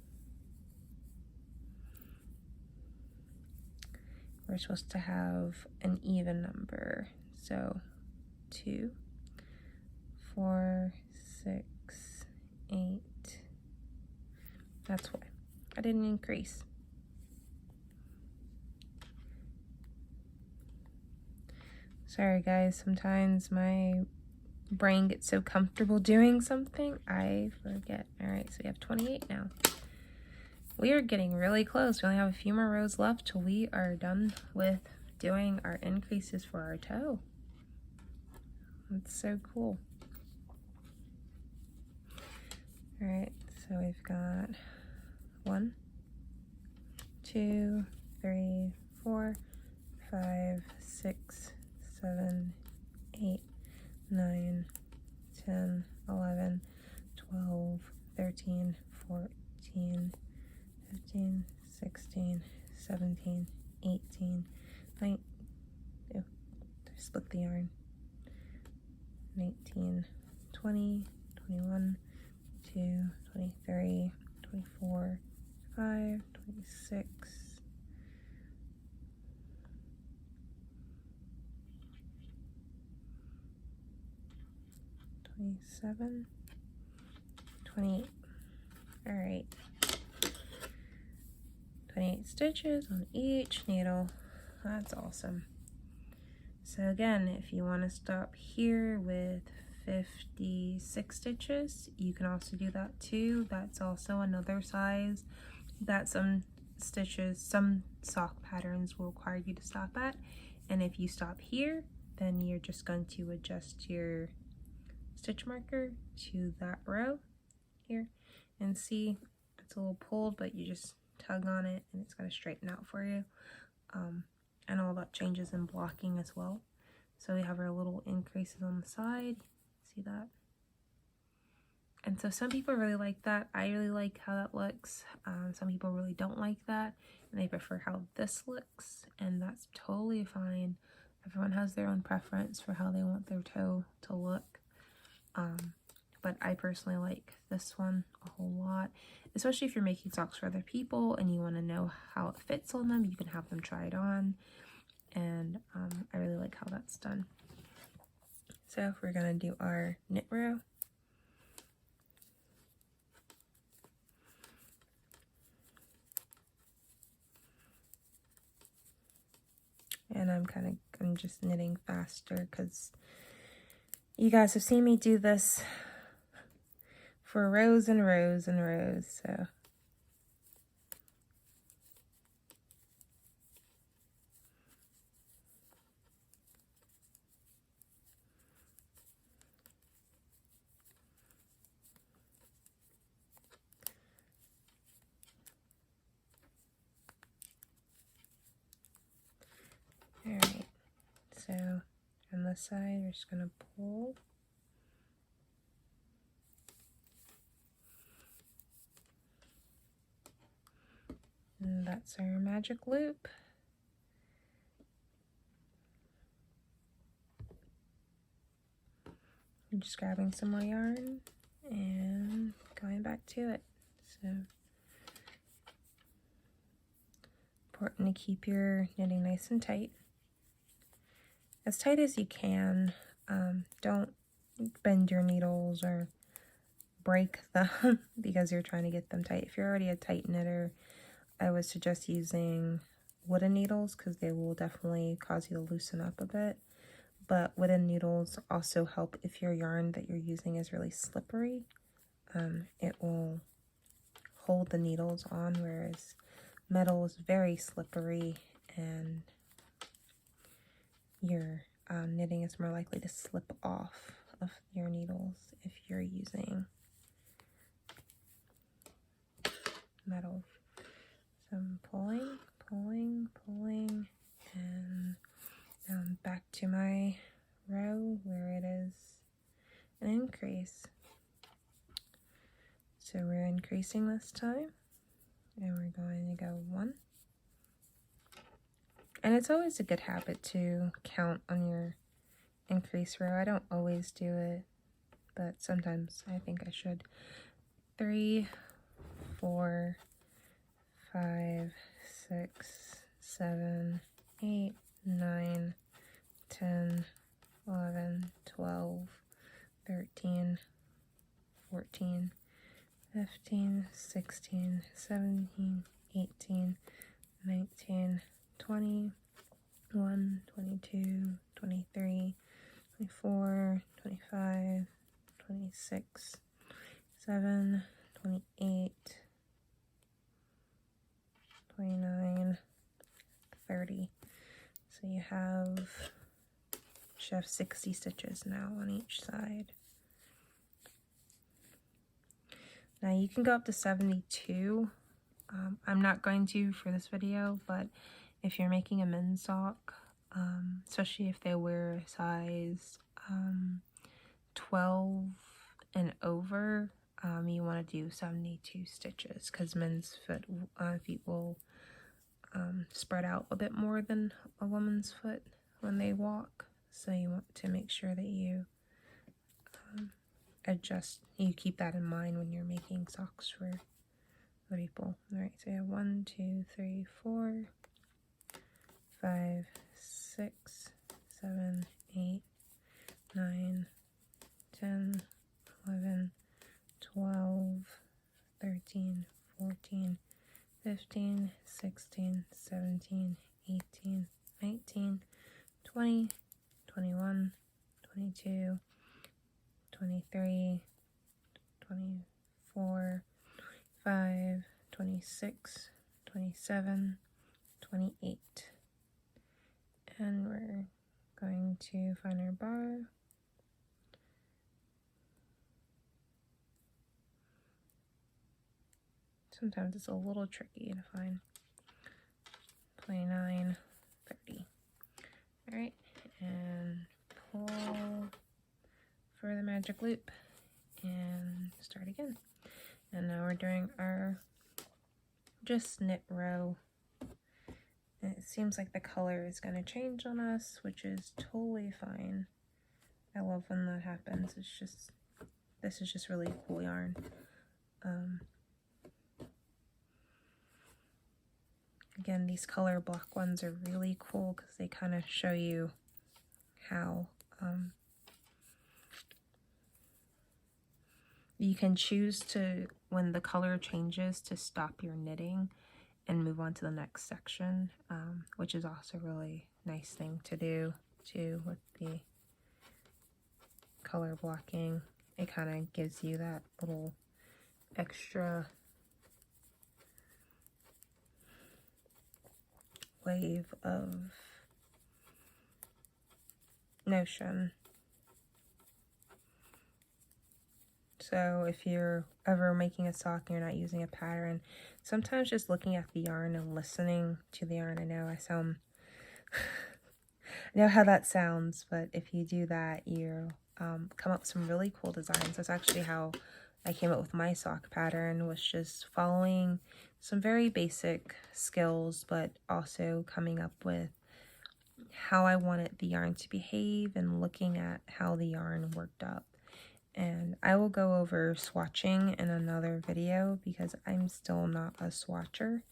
We're supposed to have an even number. So 2, 4, 6, 8. That's why I didn't increase. Sorry guys, sometimes my brain gets so comfortable doing something, I forget. Alright, so we have 28 now. we are getting really close. We only have a few more rows left till we are done with doing our increases for our toe. That's so cool. All right, so we've got 1, 2, 3, 4, 5, 6, 7, 8, 9, 10, 11, 12, 13, 14, 15, 16, 17, 18, 19, oh, split the yarn, 19, 20, 21, 22, 23, 24, 25, 26, 27, 28. All right. 28 stitches on each needle. That's awesome. So again, if you want to stop here with 56 stitches, you can also do that too. That's also another size that some stitches, some sock patterns will require you to stop at. And if you stop here, then you're just going to adjust your stitch marker to that row here, and see it's a little pulled, but you just tug on it and it's going to straighten out for you. And all that changes in blocking as well. So we have our little increases on the side. See that? And so some people really like that. I really like how that looks. Some people really don't like that, and they prefer how this looks, and that's totally fine. Everyone has their own preference for how they want their toe to look. But I personally like this one a whole lot, especially if you're making socks for other people and you want to know how it fits on them. You can have them try it on, and I really like how that's done. So we're going to do our knit row. And I'm just knitting faster because you guys have seen me do this for rows and rows and rows, so. All right, so on this side, we're just gonna pull. And that's our magic loop. I'm just grabbing some more yarn and going back to it. So important to keep your knitting nice and tight. As tight as you can. Don't bend your needles or break them because you're trying to get them tight. If you're already a tight knitter, I would suggest using wooden needles because they will definitely cause you to loosen up a bit. But wooden needles also help if your yarn that you're using is really slippery. It will hold the needles on, whereas metal is very slippery and your knitting is more likely to slip off of your needles if you're using metal. So I'm pulling, pulling, pulling, and back to my row where it is an increase. So we're increasing this time, and we're going to go 1. And it's always a good habit to count on your increase row. I don't always do it, but sometimes I think I should. 3, 4, 5, 6, 7, 8, 9, 10, 11, 12, 13, 14, 15, 16, 17, 18, 19, 20, 21, 22, 23, 24, 25, 26, 27, 28, So you should have 60 stitches now on each side. Now you can go up to 72. I'm not going to for this video, but if you're making a men's sock, especially if they wear a size 12 and over, you want to do 72 stitches because men's feet will spread out a bit more than a woman's foot when they walk. So you want to make sure that you you keep that in mind when you're making socks for people. Alright, so you have 1, 2, 3, 4, 5, 6, 7, 8, 9, 10, 11, 12, 13, 14, 15, 16, 17, 18, 19, 20, 21, 22, 23, 24, 25, 26, 27, 28. And we're going to find our bar. Sometimes it's a little tricky to find. 29, 30. Alright, and pull for the magic loop and start again. And now we're doing our just knit row. And it seems like the color is going to change on us, which is totally fine. I love when that happens. This is just really cool yarn. Again, these color block ones are really cool because they kind of show you how you can choose to, when the color changes, to stop your knitting and move on to the next section, which is also a really nice thing to do too with the color blocking. It kind of gives you that little extra wave of notion. So if you're ever making a sock and you're not using a pattern, sometimes just looking at the yarn and listening to the yarn. I know I sound I know how that sounds, but if you do that, you come up with some really cool designs. That's actually how I came up with my sock pattern, was just following some very basic skills, but also coming up with how I wanted the yarn to behave and looking at how the yarn worked up. And I will go over swatching in another video because I'm still not a swatcher.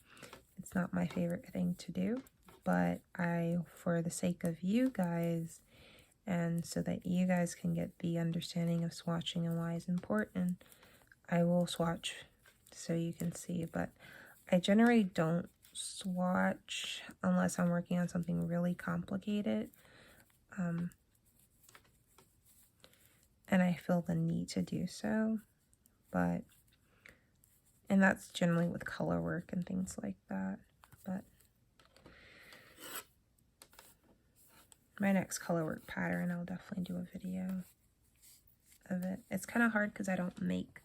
It's not my favorite thing to do, but for the sake of you guys, and so that you guys can get the understanding of swatching and why it's important, I will swatch so you can see. But I generally don't swatch unless I'm working on something really complicated. And I feel the need to do so, and that's generally with color work and things like that. But my next color work pattern, I'll definitely do a video of it. It's kind of hard because I don't make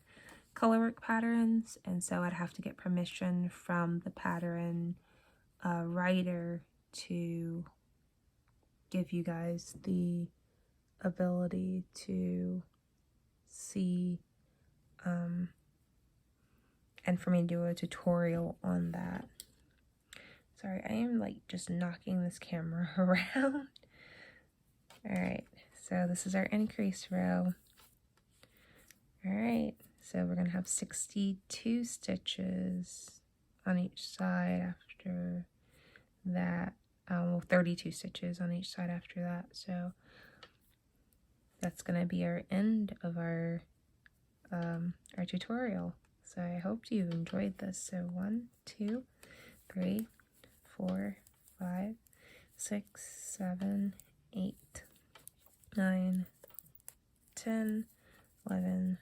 color work patterns, and so I'd have to get permission from the pattern writer to give you guys the ability to see and for me to do a tutorial on that. Sorry, I am like just knocking this camera around. Alright, so this is our increase row. Alright, so we're going to have 62 stitches on each side after that. Well, 32 stitches on each side after that. So that's going to be our end of our tutorial. So I hope you enjoyed this. So 1, 2, 3, 4, 5, 6, 7, 8, 9, 10, 11,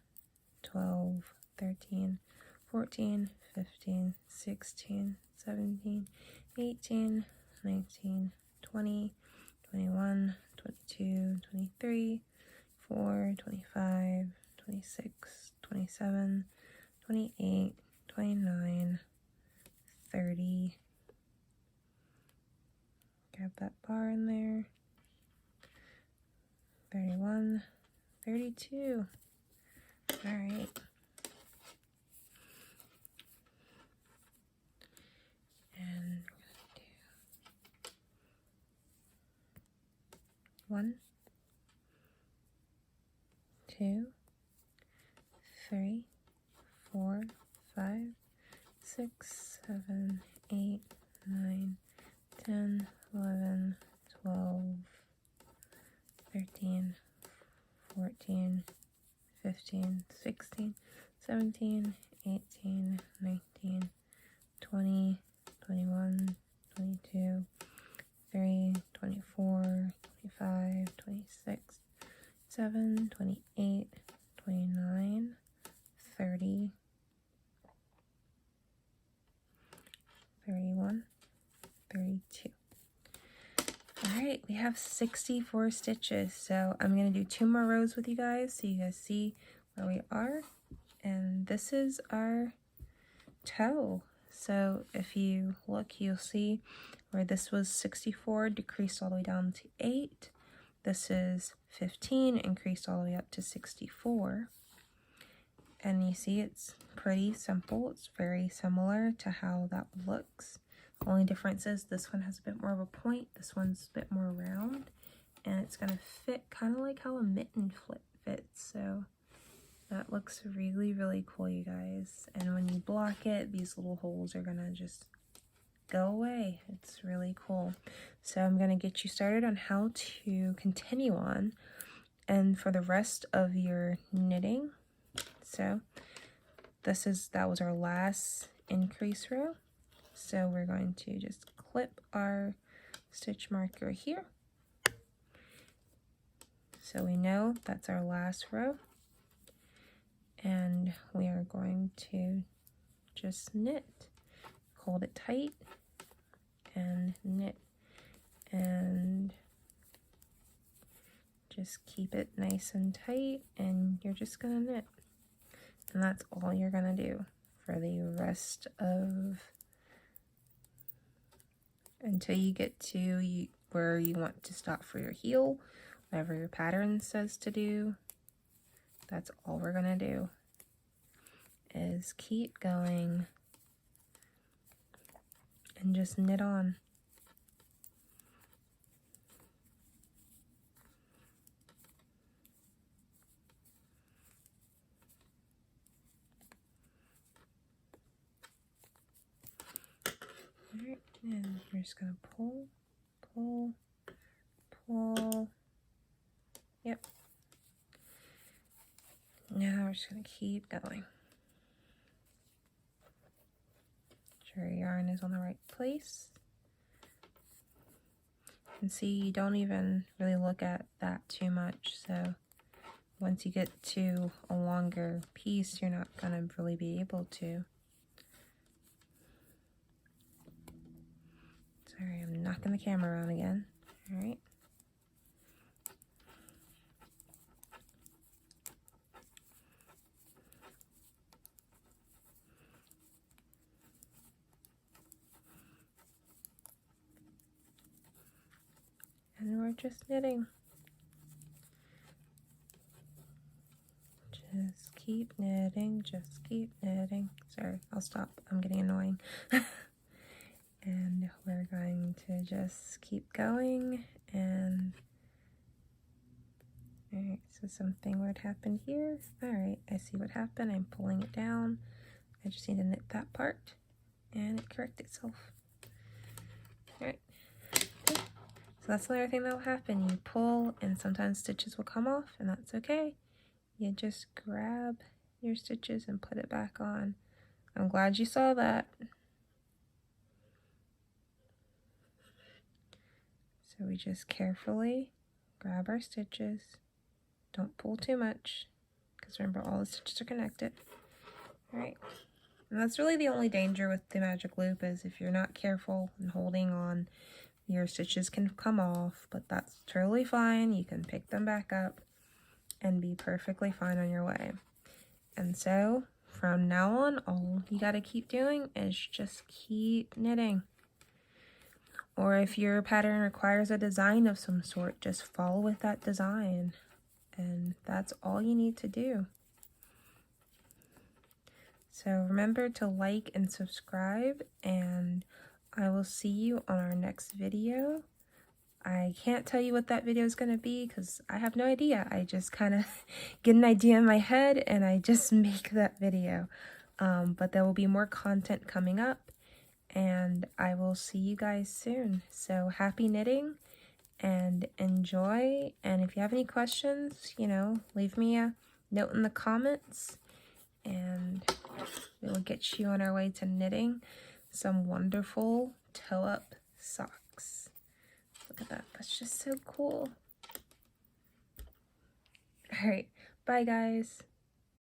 12, 13, 14, 15, 16, 17, 18, 19, 20, 21, 22, 23, 24, 25, 26, 27, 28, 29, 30. Grab that bar in there. 31, 32. All right. And do 1, 2, 3, 4, 5, 6, 7, 8, 9, 10, 11, 12, 13, 14, 15, 16, 17, 18, 19, 20, 21, 22, 23, 24, 25, 26, 7, 28, 29, 30, 31, 32. Alright, we have 64 stitches, so I'm going to do 2 more rows with you guys so you guys see where we are. And this is our toe. So if you look, you'll see where this was 64, decreased all the way down to 8. This is 15, increased all the way up to 64. And you see it's pretty simple. It's very similar to how that looks. The only difference is this one has a bit more of a point, this one's a bit more round, and it's going to fit kind of like how a mitten flip fits. So that looks really, really cool, you guys. And when you block it, these little holes are going to just go away. It's really cool. So I'm going to get you started on how to continue on. And for the rest of your knitting, so that was our last increase row. So we're going to just clip our stitch marker here. So we know that's our last row. And we are going to just knit. Hold it tight and knit. And just keep it nice and tight, and you're just gonna knit. And that's all you're gonna do for the rest of, until you get to where you want to stop for your heel, whatever your pattern says to do. That's all we're gonna do, is keep going and just knit on. Alright, and we're just gonna pull, pull, pull. Yep. Now we're just gonna keep going. Sure your yarn is on the right place. And see, you don't even really look at that too much. So once you get to a longer piece, you're not gonna really be able to. Sorry, I'm knocking the camera around again. All right. And we're just knitting. Just keep knitting, just keep knitting. Sorry, I'll stop. I'm getting annoying. And we're going to just keep going. And alright, so something would happen here. Alright, I see what happened. I'm pulling it down. I just need to knit that part and it correct itself. Alright. Okay. So that's another thing that will happen. You pull and sometimes stitches will come off, and that's okay. You just grab your stitches and put it back on. I'm glad you saw that. So we just carefully grab our stitches. Don't pull too much, because remember, all the stitches are connected. Alright. And that's really the only danger with the magic loop, is if you're not careful and holding on your stitches can come off, but that's totally fine. You can pick them back up and be perfectly fine on your way. And so from now on, all you got to keep doing is just keep knitting. Or if your pattern requires a design of some sort, just follow with that design. And that's all you need to do. So remember to like and subscribe, and I will see you on our next video. I can't tell you what that video is going to be because I have no idea. I just kind of get an idea in my head and I just make that video. But there will be more content coming up, and I will see you guys soon. So happy knitting and enjoy. And if you have any questions, you know, leave me a note in the comments, and we will get you on our way to knitting some wonderful toe-up socks. Look at that. That's just so cool. All right. Bye, guys.